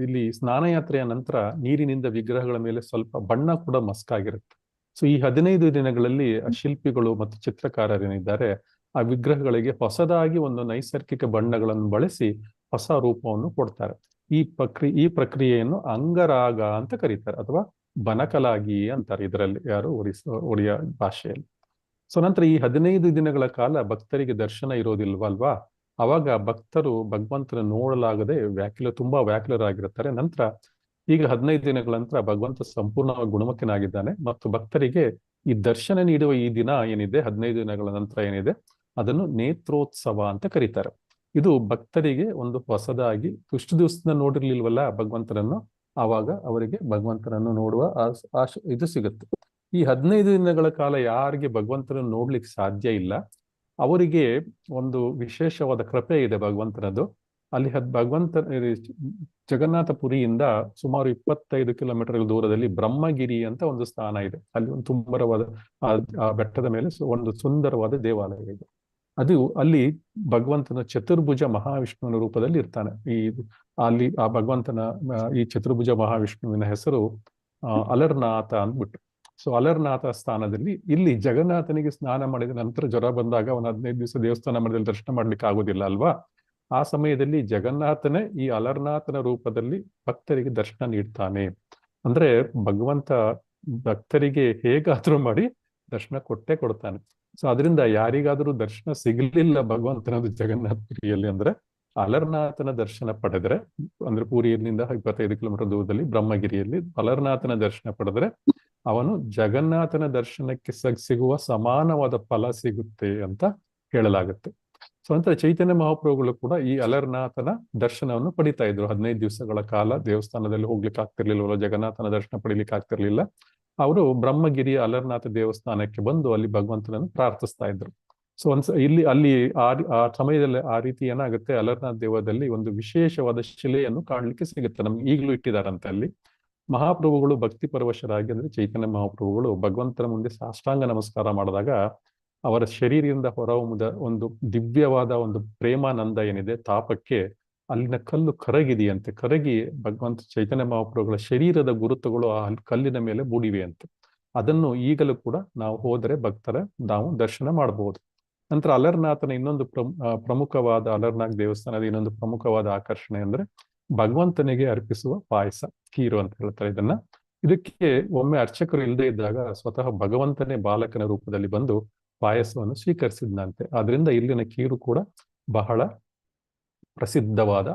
Speaker 1: ಇಲ್ಲಿ ಸ್ನಾನಯಾತ್ರೆಯ ನಂತರ ನೀರಿನಿಂದ ವಿಗ್ರಹಗಳ ಮೇಲೆ ಸ್ವಲ್ಪ ಬಣ್ಣ ಕೂಡ ಮಸ್ಕಾಗಿರುತ್ತೆ. ಸೊ ಈ 15 ದಿನಗಳಲ್ಲಿ ಶಿಲ್ಪಿಗಳು ಮತ್ತು ಚಿತ್ರಕಾರರೇನಿದ್ದಾರೆ ಆ ವಿಗ್ರಹಗಳಿಗೆ ಹೊಸದಾಗಿ ಒಂದು ನೈಸರ್ಗಿಕ ಬಣ್ಣಗಳನ್ನು ಬಳಸಿ ಹೊಸ ರೂಪವನ್ನು ಕೊಡ್ತಾರೆ. ಈ ಪ್ರಕ್ರಿಯೆಯನ್ನು ಅಂಗರಾಗ ಅಂತ ಕರೀತಾರೆ, ಅಥವಾ ಬನಕಲಾಗಿ ಅಂತಾರೆ ಇದರಲ್ಲಿ, ಯಾರು ಒಡಿಯಾ ಭಾಷೆಯಲ್ಲಿ. ಸೊ ನಂತರ ಈ 15 ದಿನಗಳ ಕಾಲ ಭಕ್ತರಿಗೆ ದರ್ಶನ ಇರೋದಿಲ್ವಲ್ವಾ, ಅವಾಗ ಭಕ್ತರು ಭಗವಂತನ ನೋಡಲಾಗದೆ ತುಂಬಾ ವ್ಯಾಕುಲರಾಗಿರುತ್ತಾರೆ. ನಂತರ ಈಗ 15 ದಿನಗಳ ನಂತರ ಭಗವಂತ ಸಂಪೂರ್ಣವಾಗಿ ಗುಣಮುಖನಾಗಿದ್ದಾನೆ ಮತ್ತು ಭಕ್ತರಿಗೆ ಈ ದರ್ಶನ ನೀಡುವ ಈ ದಿನ ಏನಿದೆ, 15 ದಿನಗಳ ನಂತರ ಏನಿದೆ, ಅದನ್ನು ನೇತ್ರೋತ್ಸವ ಅಂತ ಕರೀತಾರೆ. ಇದು ಭಕ್ತರಿಗೆ ಒಂದು ಹೊಸದಾಗಿ ಇಷ್ಟು ದಿವಸದಿಂದ ನೋಡಿರ್ಲಿಲ್ವಲ್ಲ ಭಗವಂತನನ್ನು, ಆವಾಗ ಅವರಿಗೆ ಭಗವಂತನನ್ನು ನೋಡುವ ಇದು ಸಿಗುತ್ತೆ. ಈ 15 ದಿನಗಳ ಕಾಲ ಯಾರಿಗೆ ಭಗವಂತನನ್ನು ನೋಡ್ಲಿಕ್ಕೆ ಸಾಧ್ಯ ಇಲ್ಲ, ಅವರಿಗೆ ಒಂದು ವಿಶೇಷವಾದ ಕೃಪೆ ಇದೆ ಭಗವಂತನದ್ದು. ಅಲ್ಲಿ ಭಗವಂತ ಜಗನ್ನಾಥಪುರಿಯಿಂದ ಸುಮಾರು 25 ಕಿಲೋಮೀಟರ್ ದೂರದಲ್ಲಿ ಬ್ರಹ್ಮಗಿರಿ ಅಂತ ಒಂದು ಸ್ಥಾನ ಇದೆ. ಅಲ್ಲಿ ಒಂದು ಸುಂದರವಾದ ಆ ಬೆಟ್ಟದ ಮೇಲೆ ಒಂದು ಸುಂದರವಾದ ದೇವಾಲಯ ಇದೆ. ಅಲ್ಲಿ ಭಗವಂತನ ಚತುರ್ಭುಜ ಮಹಾವಿಷ್ಣುವಿನ ರೂಪದಲ್ಲಿ ಇರ್ತಾನೆ. ಅಲ್ಲಿ ಆ ಭಗವಂತನ ಈ ಚತುರ್ಭುಜ ಮಹಾವಿಷ್ಣುವಿನ ಹೆಸರು ಅಲರ್ನಾಥ ಅಂದ್ಬಿಟ್ಟು. ಸೊ ಅಲರ್ನಾಥ ಸ್ಥಾನದಲ್ಲಿ ಇಲ್ಲಿ ಜಗನ್ನಾಥನಿಗೆ ಸ್ನಾನ ಮಾಡಿದ ನಂತರ ಜ್ವರ ಬಂದಾಗ ಅವನು 15 ದಿವಸ ದೇವಸ್ಥಾನ ಮಾಡಿದಲ್ಲಿ ದರ್ಶನ ಮಾಡ್ಲಿಕ್ಕೆ ಆಗೋದಿಲ್ಲ ಅಲ್ವಾ. ಆ ಸಮಯದಲ್ಲಿ ಜಗನ್ನಾಥನೇ ಈ ಅಲರ್ನಾಥನ ರೂಪದಲ್ಲಿ ಭಕ್ತರಿಗೆ ದರ್ಶನ ನೀಡ್ತಾನೆ. ಅಂದ್ರೆ ಭಗವಂತ ಭಕ್ತರಿಗೆ ಹೇಗಾದ್ರೂ ಮಾಡಿ ದರ್ಶನ ಕೊಟ್ಟೇ ಕೊಡ್ತಾನೆ. ಸೊ ಅದರಿಂದ ಯಾರಿಗಾದ್ರೂ ದರ್ಶನ ಸಿಗಲಿಲ್ಲ ಭಗವಂತನದು ಜಗನ್ನಾಥಪುರಿಯಲ್ಲಿ ಅಂದ್ರೆ ಅಲರ್ನಾಥನ ದರ್ಶನ ಪಡೆದ್ರೆ, ಅಂದ್ರೆ ಪೂರಿಯಲ್ಲಿಂದ 25 ಕಿಲೋಮೀಟರ್ ದೂರದಲ್ಲಿ ಬ್ರಹ್ಮಗಿರಿಯಲ್ಲಿ ಅಲರ್ನಾಥನ ದರ್ಶನ ಪಡೆದ್ರೆ ಅವನು ಜಗನ್ನಾಥನ ದರ್ಶನಕ್ಕೆ ಸಿಗುವ ಸಮಾನವಾದ ಫಲ ಸಿಗುತ್ತೆ ಅಂತ ಹೇಳಲಾಗುತ್ತೆ. ಸೊ ನಂತರ ಚೈತನ್ಯ ಮಹಾಪ್ರಭುಗಳು ಕೂಡ ಈ ಅಲರ್ನಾಥನ ದರ್ಶನವನ್ನು ಪಡಿತಾ ಇದ್ರು. 15 ದಿವಸಗಳ ಕಾಲ ದೇವಸ್ಥಾನದಲ್ಲಿ ಹೋಗ್ಲಿಕ್ಕೆ ಆಗ್ತಿರ್ಲಿಲ್ವಲ್ಲ, ಜಗನ್ನಾಥನ ದರ್ಶನ ಪಡಿಲಿಕ್ಕೆ ಆಗ್ತಿರ್ಲಿಲ್ಲ. ಅವರು ಬ್ರಹ್ಮಗಿರಿಯ ಅಲರ್ನಾಥ ದೇವಸ್ಥಾನಕ್ಕೆ ಬಂದು ಅಲ್ಲಿ ಭಗವಂತನನ್ನು ಪ್ರಾರ್ಥಿಸ್ತಾ ಇದ್ರು. ಸೊ ಅಲ್ಲಿ ಆ ಸಮಯದಲ್ಲಿ ಆ ರೀತಿ ಏನಾಗುತ್ತೆ, ಅಲರ್ನಾಥ ದೇವದಲ್ಲಿ ಒಂದು ವಿಶೇಷವಾದ ಶಿಲೆಯನ್ನು ಕಾಣಲಿಕ್ಕೆ ಸಿಗುತ್ತೆ. ನಮ್ಗೆ ಈಗಲೂ ಇಟ್ಟಿದಾರಂತೆ ಅಲ್ಲಿ. ಮಹಾಪ್ರಭುಗಳು ಭಕ್ತಿ ಪರವಶರಾಗಿ, ಅಂದ್ರೆ ಚೈತನ್ಯ ಮಹಾಪ್ರಭುಗಳು ಭಗವಂತನ ಮುಂದೆ ಸಾಷ್ಟಾಂಗ ನಮಸ್ಕಾರ ಮಾಡಿದಾಗ ಅವರ ಶರೀರದಿಂದ ಹೊರಹೊಮ್ಮದ ಒಂದು ದಿವ್ಯವಾದ ಒಂದು ಪ್ರೇಮಾನಂದ ಏನಿದೆ, ತಾಪಕ್ಕೆ ಅಲ್ಲಿನ ಕಲ್ಲು ಕರಗಿದೆಯಂತೆ. ಕರಗಿ ಭಗವಂತ ಚೈತನ್ಯ ಮಹಾಪ್ರಭುಗಳ ಶರೀರದ ಗುರುತುಗಳು ಆ ಕಲ್ಲಿನ ಮೇಲೆ ಮೂಡಿವೆಯಂತೆ. ಅದನ್ನು ಈಗಲೂ ಕೂಡ ನಾವು ಹೋದರೆ ನಾವು ದರ್ಶನ ಮಾಡಬಹುದು. ನಂತರ ಅಲರ್ನಾಥನ ಇನ್ನೊಂದು ಪ್ರಮುಖವಾದ ಅಲರ್ನಾಥ್ ದೇವಸ್ಥಾನದ ಇನ್ನೊಂದು ಪ್ರಮುಖವಾದ ಆಕರ್ಷಣೆ ಅಂದ್ರೆ ಭಗವಂತನಿಗೆ ಅರ್ಪಿಸುವ ಪಾಯಸ, ಖೀರು ಅಂತ ಹೇಳ್ತಾರೆ ಇದನ್ನ. ಇದಕ್ಕೆ ಒಮ್ಮೆ ಅರ್ಚಕರು ಇಲ್ಲದೆ ಇದ್ದಾಗ ಸ್ವತಃ ಭಗವಂತನೇ ಬಾಲಕನ ರೂಪದಲ್ಲಿ ಬಂದು ಪಾಯಸವನ್ನು ಸ್ವೀಕರಿಸಿದ್ನಂತೆ. ಆದ್ರಿಂದ ಇಲ್ಲಿನ ಖೀರು ಕೂಡ ಬಹಳ ಪ್ರಸಿದ್ಧವಾದ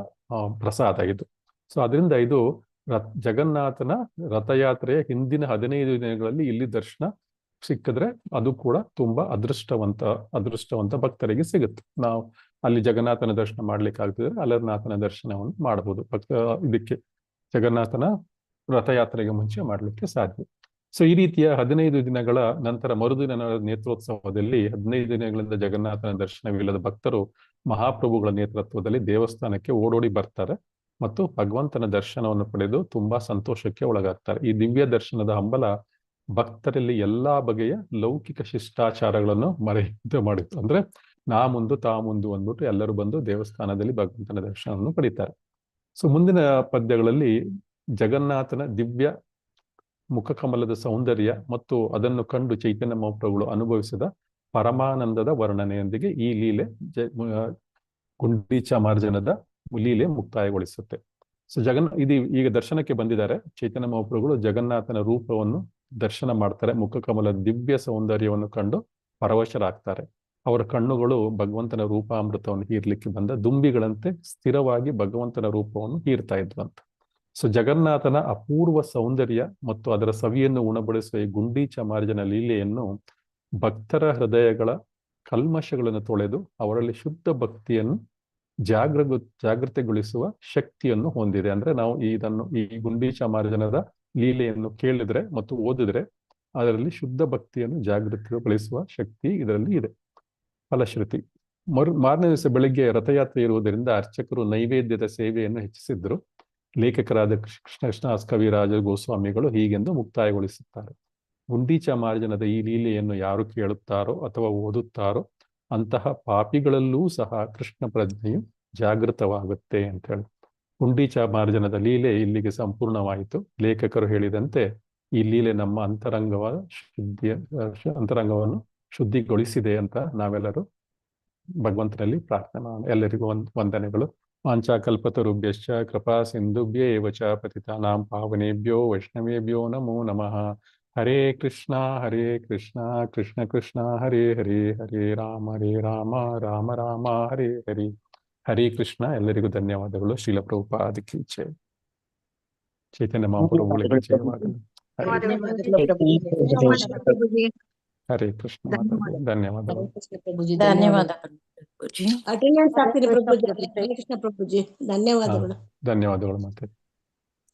Speaker 1: ಪ್ರಸಾದ ಇದು. ಸೊ ಅದರಿಂದ ಇದು ಜಗನ್ನಾಥನ ರಥಯಾತ್ರೆಯ ಹಿಂದಿನ 15 ದಿನಗಳಲ್ಲಿ ಇಲ್ಲಿ ದರ್ಶನ ಸಿಕ್ಕಿದ್ರೆ ಅದು ಕೂಡ ತುಂಬಾ ಅದೃಷ್ಟವಂತ ಭಕ್ತರಿಗೆ ಸಿಗುತ್ತೆ. ನಾವು ಅಲ್ಲಿ ಜಗನ್ನಾಥನ ದರ್ಶನ ಮಾಡ್ಲಿಕ್ಕೆ ಆಗ್ತಿದ್ರೆ ಅಲರ್ನಾಥನ ದರ್ಶನವನ್ನು ಮಾಡಬಹುದು. ಇದಕ್ಕೆ ಜಗನ್ನಾಥನ ರಥಯಾತ್ರೆಗೆ ಮುಂಚೆ ಮಾಡ್ಲಿಕ್ಕೆ ಸಾಧ್ಯ. ಸೊ ಈ ರೀತಿಯ 15 ದಿನಗಳ ನಂತರ ಮರುದಿನ ನೇತ್ರೋತ್ಸವದಲ್ಲಿ 15 ದಿನಗಳಿಂದ ಜಗನ್ನಾಥನ ದರ್ಶನವಿಲ್ಲದ ಭಕ್ತರು ಮಹಾಪ್ರಭುಗಳ ನೇತೃತ್ವದಲ್ಲಿ ದೇವಸ್ಥಾನಕ್ಕೆ ಓಡೋಡಿ ಬರ್ತಾರೆ ಮತ್ತು ಭಗವಂತನ ದರ್ಶನವನ್ನು ಪಡೆದು ತುಂಬಾ ಸಂತೋಷಕ್ಕೆ ಒಳಗಾಗ್ತಾರೆ. ಈ ದಿವ್ಯ ದರ್ಶನದ ಹಂಬಲ ಭಕ್ತರಲ್ಲಿ ಎಲ್ಲಾ ಬಗೆಯ ಲೌಕಿಕ ಶಿಷ್ಟಾಚಾರಗಳನ್ನು ಮರೆಯುವಂತೆ ಮಾಡಿತ್ತು. ಅಂದ್ರೆ ನಾ ಮುಂದು ತಾ ಮುಂದು ಅಂದ್ಬಿಟ್ಟು ಎಲ್ಲರೂ ಬಂದು ದೇವಸ್ಥಾನದಲ್ಲಿ ಭಗವಂತನ ದರ್ಶನವನ್ನು ಪಡಿತಾರೆ. ಸೊ ಮುಂದಿನ ಪದ್ಯಗಳಲ್ಲಿ ಜಗನ್ನಾಥನ ದಿವ್ಯ ಮುಖಕಮಲದ ಸೌಂದರ್ಯ ಮತ್ತು ಅದನ್ನು ಕಂಡು ಚೈತನ್ಯ ಮಹಾಪ್ರಭುಗಳು ಅನುಭವಿಸಿದ ಪರಮಾನಂದದ ವರ್ಣನೆಯೊಂದಿಗೆ ಈ ಲೀಲೆ ಗುಂಡೀಚಾಮಾರ್ಜನದ ಲೀಲೆ ಮುಕ್ತಾಯಗೊಳಿಸುತ್ತೆ. ಸೊ ಈಗ ದರ್ಶನಕ್ಕೆ ಬಂದಿದ್ದಾರೆ ಚೈತನ್ಯ ಮಹಾಪ್ರಭುಗಳು. ಜಗನ್ನಾಥನ ರೂಪವನ್ನು ದರ್ಶನ ಮಾಡ್ತಾರೆ. ಮುಖಕಮಲದ ದಿವ್ಯ ಸೌಂದರ್ಯವನ್ನು ಕಂಡು ಪರವಶರಾಗ್ತಾರೆ. ಅವರ ಕಣ್ಣುಗಳು ಭಗವಂತನ ರೂಪಾಮೃತವನ್ನು ಹೀರ್ಲಿಕ್ಕೆ ಬಂದ ದುಂಬಿಗಳಂತೆ ಸ್ಥಿರವಾಗಿ ಭಗವಂತನ ರೂಪವನ್ನು ಹೀರ್ತಾ ಇದ್ವಂತ. ಸೊ ಜಗನ್ನಾಥನ ಅಪೂರ್ವ ಸೌಂದರ್ಯ ಮತ್ತು ಅದರ ಸವಿಯನ್ನು ಉಣಬಡಿಸುವ ಈ ಗುಂಡೀಚಾಮಾರ್ಜನ ಲೀಲೆಯನ್ನು ಭಕ್ತರ ಹೃದಯಗಳ ಕಲ್ಮಶಗಳನ್ನು ತೊಳೆದು ಅವರಲ್ಲಿ ಶುದ್ಧ ಭಕ್ತಿಯನ್ನು ಜಾಗೃತಿಗೊಳಿಸುವ ಶಕ್ತಿಯನ್ನು ಹೊಂದಿದೆ. ಅಂದ್ರೆ ನಾವು ಈ ಗುಂಡೀಚಾಮಾರ್ಜನದ ಲೀಲೆಯನ್ನು ಕೇಳಿದ್ರೆ ಮತ್ತು ಓದಿದ್ರೆ ಅದರಲ್ಲಿ ಶುದ್ಧ ಭಕ್ತಿಯನ್ನು ಜಾಗೃತಿಗೊಳಿಸುವ ಶಕ್ತಿ ಇದರಲ್ಲಿ ಇದೆ. ಫಲಶ್ರುತಿ. ಮಾರನೇ ದಿವಸ ಬೆಳಿಗ್ಗೆ ರಥಯಾತ್ರೆ ಇರುವುದರಿಂದ ಅರ್ಚಕರು ನೈವೇದ್ಯದ ಸೇವೆಯನ್ನು ಹೆಚ್ಚಿಸಿದ್ರು. ಲೇಖಕರಾದ ಕೃಷ್ಣದಾಸ್ ಕವಿರಾಜ ಗೋಸ್ವಾಮಿಗಳು ಹೀಗೆಂದು ಮುಕ್ತಾಯಗೊಳಿಸುತ್ತಾರೆ. ಗುಂಡೀಚಾಮಾರ್ಜನದ ಈ ಲೀಲೆಯನ್ನು ಯಾರು ಕೇಳುತ್ತಾರೋ ಅಥವಾ ಓದುತ್ತಾರೋ ಅಂತಹ ಪಾಪಿಗಳಲ್ಲೂ ಸಹ ಕೃಷ್ಣ ಪ್ರಜ್ಞೆಯು ಜಾಗೃತವಾಗುತ್ತೆ ಅಂತ ಹೇಳಿ. ಗುಂಡೀಚಾಮಾರ್ಜನದ ಲೀಲೆ ಇಲ್ಲಿಗೆ ಸಂಪೂರ್ಣವಾಯಿತು. ಲೇಖಕರು ಹೇಳಿದಂತೆ ಈ ಲೀಲೆ ನಮ್ಮ ಅಂತರಂಗವನ್ನು ಶುದ್ಧಿಗೊಳಿಸಿದೆ ಅಂತ ನಾವೆಲ್ಲರೂ ಭಗವಂತನಲ್ಲಿ ಪ್ರಾರ್ಥನೆ ಮಾಡೋಣ. ಎಲ್ಲರಿಗೂ ವಂದನೆಗಳು. ವಾಂಛಾಕಲ್ಪತರುಭ್ಯಶ್ಚ ಕೃಪಾ ಸಿಂಧುಭ್ಯೇವ ಚ ಪತಿತಾನಾಂ ಪಾವನೇಭ್ಯೋ ವೈಷ್ಣವೇಭ್ಯೋ ನಮೋ ನಮಃ. ಹರೇ ಕೃಷ್ಣ ಕೃಷ್ಣ ಕೃಷ್ಣ ಹರೇ ಹರೇ ಹರೇ ರಾಮ ರಾಮ ರಾಮ ಹರೇ ಹರಿ. ಹರೇ ಕೃಷ್ಣ. ಎಲ್ಲರಿಗೂ ಧನ್ಯವಾದಗಳು. ಶ್ರೀಲ ಪ್ರಭುಪಾದಕ್ಕೆ ಜಯ. ಚೈತನ್ಯ ಮಹಾಪ್ರಭುಗಳಿಗೆ ಜಯವಾಗಲಿ. ಹರೇ
Speaker 3: ಧನ್ಯವಾದಗಳು ಪ್ರಭುಜಿ.
Speaker 1: ಹರೇ ಕೃಷ್ಣ ಮಾತಾಜಿ. ಧನ್ಯವಾದಗಳು.
Speaker 4: ಧನ್ಯವಾದಗಳು ಪ್ರಭುಜಿ.
Speaker 3: ಅಟೆಂಡೆನ್ಸ್ ಹಾಕ್ತೀರಿ ಪ್ರಭುಜಿ. ಹರೇ ಕೃಷ್ಣ ಪ್ರಭುಜಿ. ಧನ್ಯವಾದಗಳು.
Speaker 1: ಧನ್ಯವಾದಗಳು ಮಾತಾಜಿ.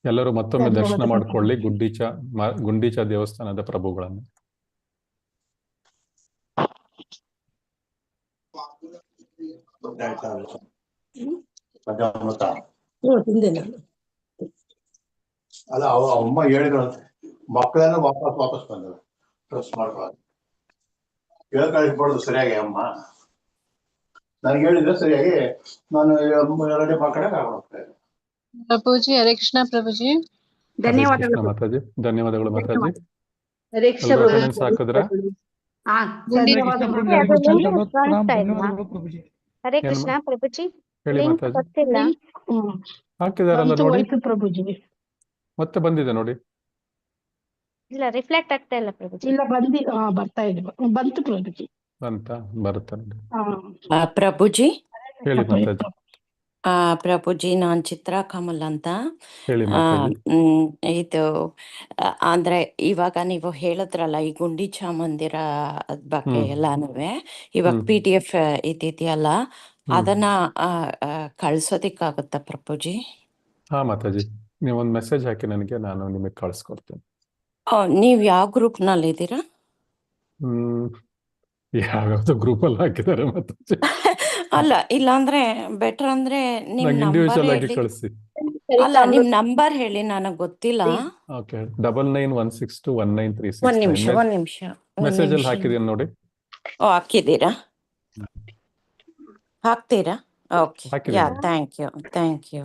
Speaker 1: ಎಲ್ಲರೂ ಮತ್ತೊಮ್ಮೆ ದರ್ಶನ ಮಾಡಿಕೊಳ್ಳಿ ಗುಂಡೀಚ ದೇವಸ್ಥಾನದ ಪ್ರಭುಗಳನ್ನು.
Speaker 3: ತಿಂದೆ ನಾನು.
Speaker 5: ಅಲ್ಲ ಅಮ್ಮ ಹೇಳಿದ್ರಂತೆ ಮಕ್ಕಳೆಲ್ಲ ವಾಪಸ್ ಬಂದವು ಡ್ರೆಸ್ ಮಾಡ್ಕೊಳ್ಳೋದು ಹೇಳ್ಕೊಳ್ಬಾರ್ದು ಸರಿಯಾಗಿ ಅಮ್ಮ ನನಗೆ ಹೇಳಿದ್ರೆ ಸರಿಯಾಗಿ ನಾನು ಎರಡೇ ಮಕ್ಕಳೇ ಹೋಗ್ತೇನೆ.
Speaker 4: ಪ್ರಭುಜಿ ಹರೇ ಕೃಷ್ಣ ಪ್ರಭುಜಿ.
Speaker 3: ಧನ್ಯವಾದಗಳು
Speaker 1: ಮಾತಾಜಿ. ಧನ್ಯವಾದಗಳು ಮಾತಾಜಿ.
Speaker 3: ಹರೇ ಕೃಷ್ಣ
Speaker 1: ಎಲ್ಲರೂ attendance ಹಾಕಿದ್ರ?
Speaker 3: ಹಾ ಧನ್ಯವಾದಗಳು.
Speaker 6: ಹರೇ ಕೃಷ್ಣ ಪ್ರಭುಜಿ.
Speaker 1: ಹೇಳಿ
Speaker 6: ಲಿಂಕ್
Speaker 1: ಮಾತಾಜಿ.
Speaker 6: ಗೊತ್ತಿಲ್ಲ.
Speaker 1: ಹಾಕಿದಾರಲ್ಲ ನೋಡಿ.
Speaker 4: ಪ್ರಭುಜಿ.
Speaker 1: ಮತ್ತೆ ಬಂದಿದೆ ನೋಡಿ.
Speaker 6: ಇಲ್ಲ ರಿಫ್ಲೆಕ್ಟ್ ಆಗ್ತಾ ಇಲ್ಲ ಪ್ರಭುಜಿ.
Speaker 4: ಇಲ್ಲ ಬರ್ತಾ ಇದೆ. ಬಂತು ಪ್ರಭುಜಿ.
Speaker 1: ಬರುತ್ತೆ ನೋಡಿ.
Speaker 7: ಪ್ರಭುಜಿ
Speaker 1: ಹೇಳಿ ಮಾತಾಜಿ.
Speaker 7: ಪ್ರಭುಜಿ ನಾನ್ ಚಿತ್ರಾ ಕಮಲ್ ಅಂತ.
Speaker 1: ಹೇಳಿ ಮಾತಾಜಿ.
Speaker 7: ಇದು ಅಂದ್ರೆ ಇವಾಗ ನೀವು ಹೇಳಿದ್ರಲ್ಲ ಈ ಗುಂಡೀಚ ಮಂದಿರ ಬಗ್ಗೆ ಎಲ್ಲಾನುವೆ ಇವಾಗ PDF ಇದೆಯಲ್ಲ ಅದನ್ನ ಕಳ್ಸೋದಿಕ್ಕಾಗುತ್ತಾ ಪ್ರಭುಜಿ?
Speaker 1: ಹಾ ಮಾತಾಜಿ, ನೀವೊಂದು ಮೆಸೇಜ್ ಹಾಕಿ ನನಗೆ, ನಾನು ನಿಮಗೆ ಕಳಿಸ್ಕೊಡ್ತೇನೆ.
Speaker 7: ನೀವ್ ಯಾವ ಗ್ರೂಪ್ ನಲ್ಲಿ ಇದ್ದೀರಾ?
Speaker 1: ಯಾವ್ಯಾವ್ದು ಗ್ರೂಪ್ ಅಲ್ಲಿ ಹಾಕಿದ್ದಾರೆ ಮಾತಾಜಿ.
Speaker 7: ಅಲ್ಲ ಇಲ್ಲಾಂದ್ರೆ ಬೆಟರ್ ಅಂದ್ರೆ ನಿಮ್
Speaker 1: ನಂಗೆ
Speaker 7: ನಂಬರ್
Speaker 1: ಇಂಡಿವಿಜುವಲ್ ಆಗಿ
Speaker 7: ಹೇಳಿ.
Speaker 1: ಕಳಿಸಿ.
Speaker 7: ಅಲ್ಲ ನಿಮ್ ನಂಬರ್ ಹೇಳಿ, ನನಗ್ ಗೊತ್ತಿಲ್ಲ.
Speaker 1: ಓಕೆ, 9916219366.
Speaker 7: ಒಂದ್ ನಿಮಿಷ
Speaker 1: ಮೆಸೇಜ್ ಅಲ್ಲಿ ಹಾಕಿದೀನಿ ನೋಡಿ.
Speaker 7: ಹಾಕಿದ್ದೀರಾ? ಹಾಕ್ತೀರಾ? ಓಕೆ, ಯಾ
Speaker 1: ಹಾಕಿದ್ದೀನಿ.
Speaker 7: Thank you.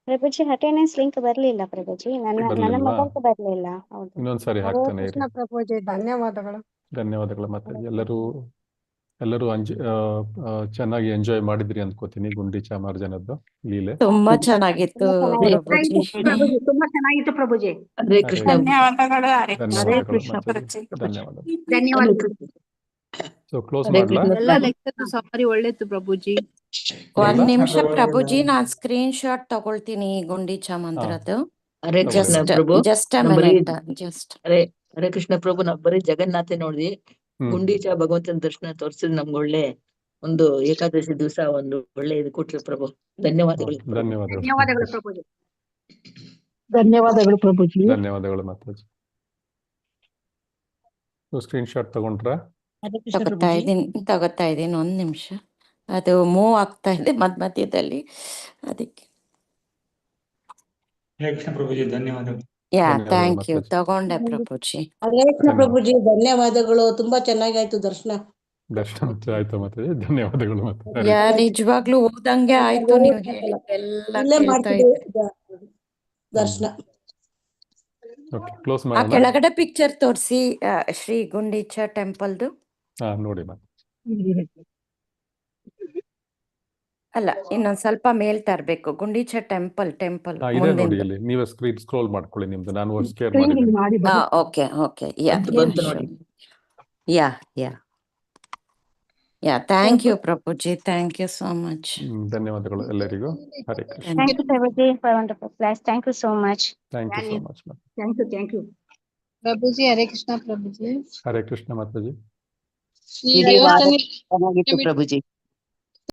Speaker 6: Prabhuji attendance link ಬರ್ಲಿಲ್ಲ ಪ್ರಭುಜಿ. ನನ್ನ
Speaker 1: ಬರ್ಲಿಲ್ವಾ?
Speaker 6: ಮೊಬೈಲ್ ಬರ್ಲಿಲ್ಲ. ಹೌದು.
Speaker 1: ಇನ್ನೊಂದ್ಸರಿ ಹಾಕ್ತಾನೆ ಇರಿ.
Speaker 3: ಪ್ರಭುಜಿ ಧನ್ಯವಾದಗಳು.
Speaker 1: ಧನ್ಯವಾದಗಳು ಮಾತಾಜಿ. ಎಲ್ಲರೂ ಚೆನ್ನಾಗಿ ಎಂಜಾಯ್ ಮಾಡಿದ್ರಿ ಅನ್ಕೋತೀನಿ ಗುಂಡಿ ಚಾಮಾರ್ಜನದ್ದು ಲೀಲೆ.
Speaker 7: ತುಂಬಾ ಚೆನ್ನಾಗಿತ್ತು ಪ್ರಭುಜಿ.
Speaker 3: ಪ್ರಭುಜಿ ತುಂಬಾ ಚೆನ್ನಾಗಿತ್ತು ಪ್ರಭುಜಿ.
Speaker 4: ಹರೇ ಕೃಷ್ಣ.
Speaker 3: ಧನ್ಯವಾದಗಳು.
Speaker 1: ಧನ್ಯವಾದಗಳು ಮಾತಾಜಿ. ಧನ್ಯವಾದಗಳು.
Speaker 3: ಧನ್ಯವಾದಗಳು.
Speaker 1: ಸೊ ಕ್ಲೋಸ್ ಮಾಡ್ಲಾ?
Speaker 4: ಎಲ್ಲ ಲೆಕ್ಕದ್ದು ಸಾರಿ ಒಳ್ಳೆತ್ತು ಪ್ರಭುಜಿ.
Speaker 7: ಒಂದ್ ನಿಮಿಷ ಪ್ರಭುಜಿ, ನಾನ್ ಸ್ಕ್ರೀನ್ ಶಾಟ್ ತಗೊಳ್ತೀನಿ ಈ ಗುಂಡೀಚಾ ಮಂತ್ರದ್ದು.
Speaker 8: ಹರೇ ಕೃಷ್ಣ ಪ್ರಭು.
Speaker 7: ಜಸ್ಟ್
Speaker 8: ಹರೇ ಕೃಷ್ಣ ಪ್ರಭು, ನಾವ್ ಬರೀ ಜಗನ್ನಾಥೆ ನೋಡಿದ್ವಿ. ಗುಂಡೀಚಾ ಭಗವಂತನ ದರ್ಶನ ತೋರಿಸಿದ್ ನಮ್ಗೆ ಒಳ್ಳೆ ಒಂದು ಏಕಾದಶಿ ದಿವಸ ಒಂದು ಒಳ್ಳೆ ಇದು ಕೊಟ್ರಿ ಪ್ರಭು. ಧನ್ಯವಾದಗಳು.
Speaker 3: ಧನ್ಯವಾದಗಳು ಪ್ರಭುಜಿ.
Speaker 4: ಧನ್ಯವಾದಗಳು ಪ್ರಭುಜಿ.
Speaker 1: ಧನ್ಯವಾದಗಳು ಮಾತಾಜಿ. Screen shot ತಗೊಂಡ್ರಾ?
Speaker 7: ತಗೋತಾ ಇದೀನಿ ಒಂದ್ ನಿಮಿಷ. ಅದು ಮೂವ್ ಆಗ್ತಾ ಇದೆ ಮಧ್ಯದಲ್ಲಿ, ಅದಕ್ಕೆ. Yeah thank you. ತಗೊಂಡೆ ಪ್ರಭುಜಿ.
Speaker 3: ಹರೇ ಕೃಷ್ಣ ಪ್ರಭುಜಿ ಧನ್ಯವಾದಗಳು. ತುಂಬಾ ಚೆನ್ನಾಗಾಯ್ತು ದರ್ಶನ.
Speaker 1: ಆಯ್ತು ಮಾತಾಜಿ. ಧನ್ಯವಾದಗಳು ಮಾತಾಜಿ.
Speaker 7: ಯಾ ನಿಜವಾಗ್ಲೂ ಓದಂಗೆ ಆಯ್ತು. ನೀವು ಹೇಳಿದ್ದೆಲ್ಲ
Speaker 3: ಇಲ್ಲೇ
Speaker 7: ಕೇಳ್ತಾ
Speaker 3: ಮಾಡ್ತಿದ್ವಿ
Speaker 7: ಇದ್ದೆ.
Speaker 3: ದರ್ಶನ.
Speaker 1: ಓಕೆ, ಕ್ಲೋಸ್
Speaker 7: ಆ
Speaker 1: ಮಾಡೋಣ.
Speaker 7: ಕೆಳಗಡೆ ಪಿಕ್ಚರ್ ತೋರಿಸಿ, ಶ್ರೀ ಗುಂಡೀಚಾ ಟೆಂಪಲ್ದು.
Speaker 1: ನೋಡಿ ಮಾತಾಜಿ.
Speaker 7: ಅಲ್ಲ, ಇನ್ನೊಂದ್ ಸ್ವಲ್ಪ ಮೇಲ್ ತರ್ಬೇಕು. ಗುಂಡೀಚಾ ಟೆಂಪಲ್
Speaker 1: ಇದೆ ನೋಡಿ ಇಲ್ಲಿ. ನೀವೇ ಸ್ಕ್ರೀನ್ ಸ್ಕ್ರೋಲ್ ಮಾಡ್ಕೊಳ್ಳಿ ನಿಮ್ದು. ನಾನು ಶೇರ್ ಮಾಡಿದ್ದೀನಿ.
Speaker 7: ಓಕೆ ಯಾ
Speaker 8: ಬಂತು ನೋಡಿ.
Speaker 7: Yeah thank you Prabhuji. Thank you so much.
Speaker 1: ಧನ್ಯವಾದಗಳು ಎಲ್ಲರಿಗೂ. Hare Krishna.
Speaker 6: Thank you Prabhuji for wonderful class. Thank you so much.
Speaker 1: Thank you so much.
Speaker 3: Thank you.
Speaker 4: Prabhuji Hare Krishna Prabhuji.
Speaker 1: Hare Krishna Mataji.
Speaker 4: ಈ ದೇವಸ್ಥಾನ
Speaker 8: ಚೆನ್ನಾಗಿತ್ತು ಪ್ರಭುಜಿ.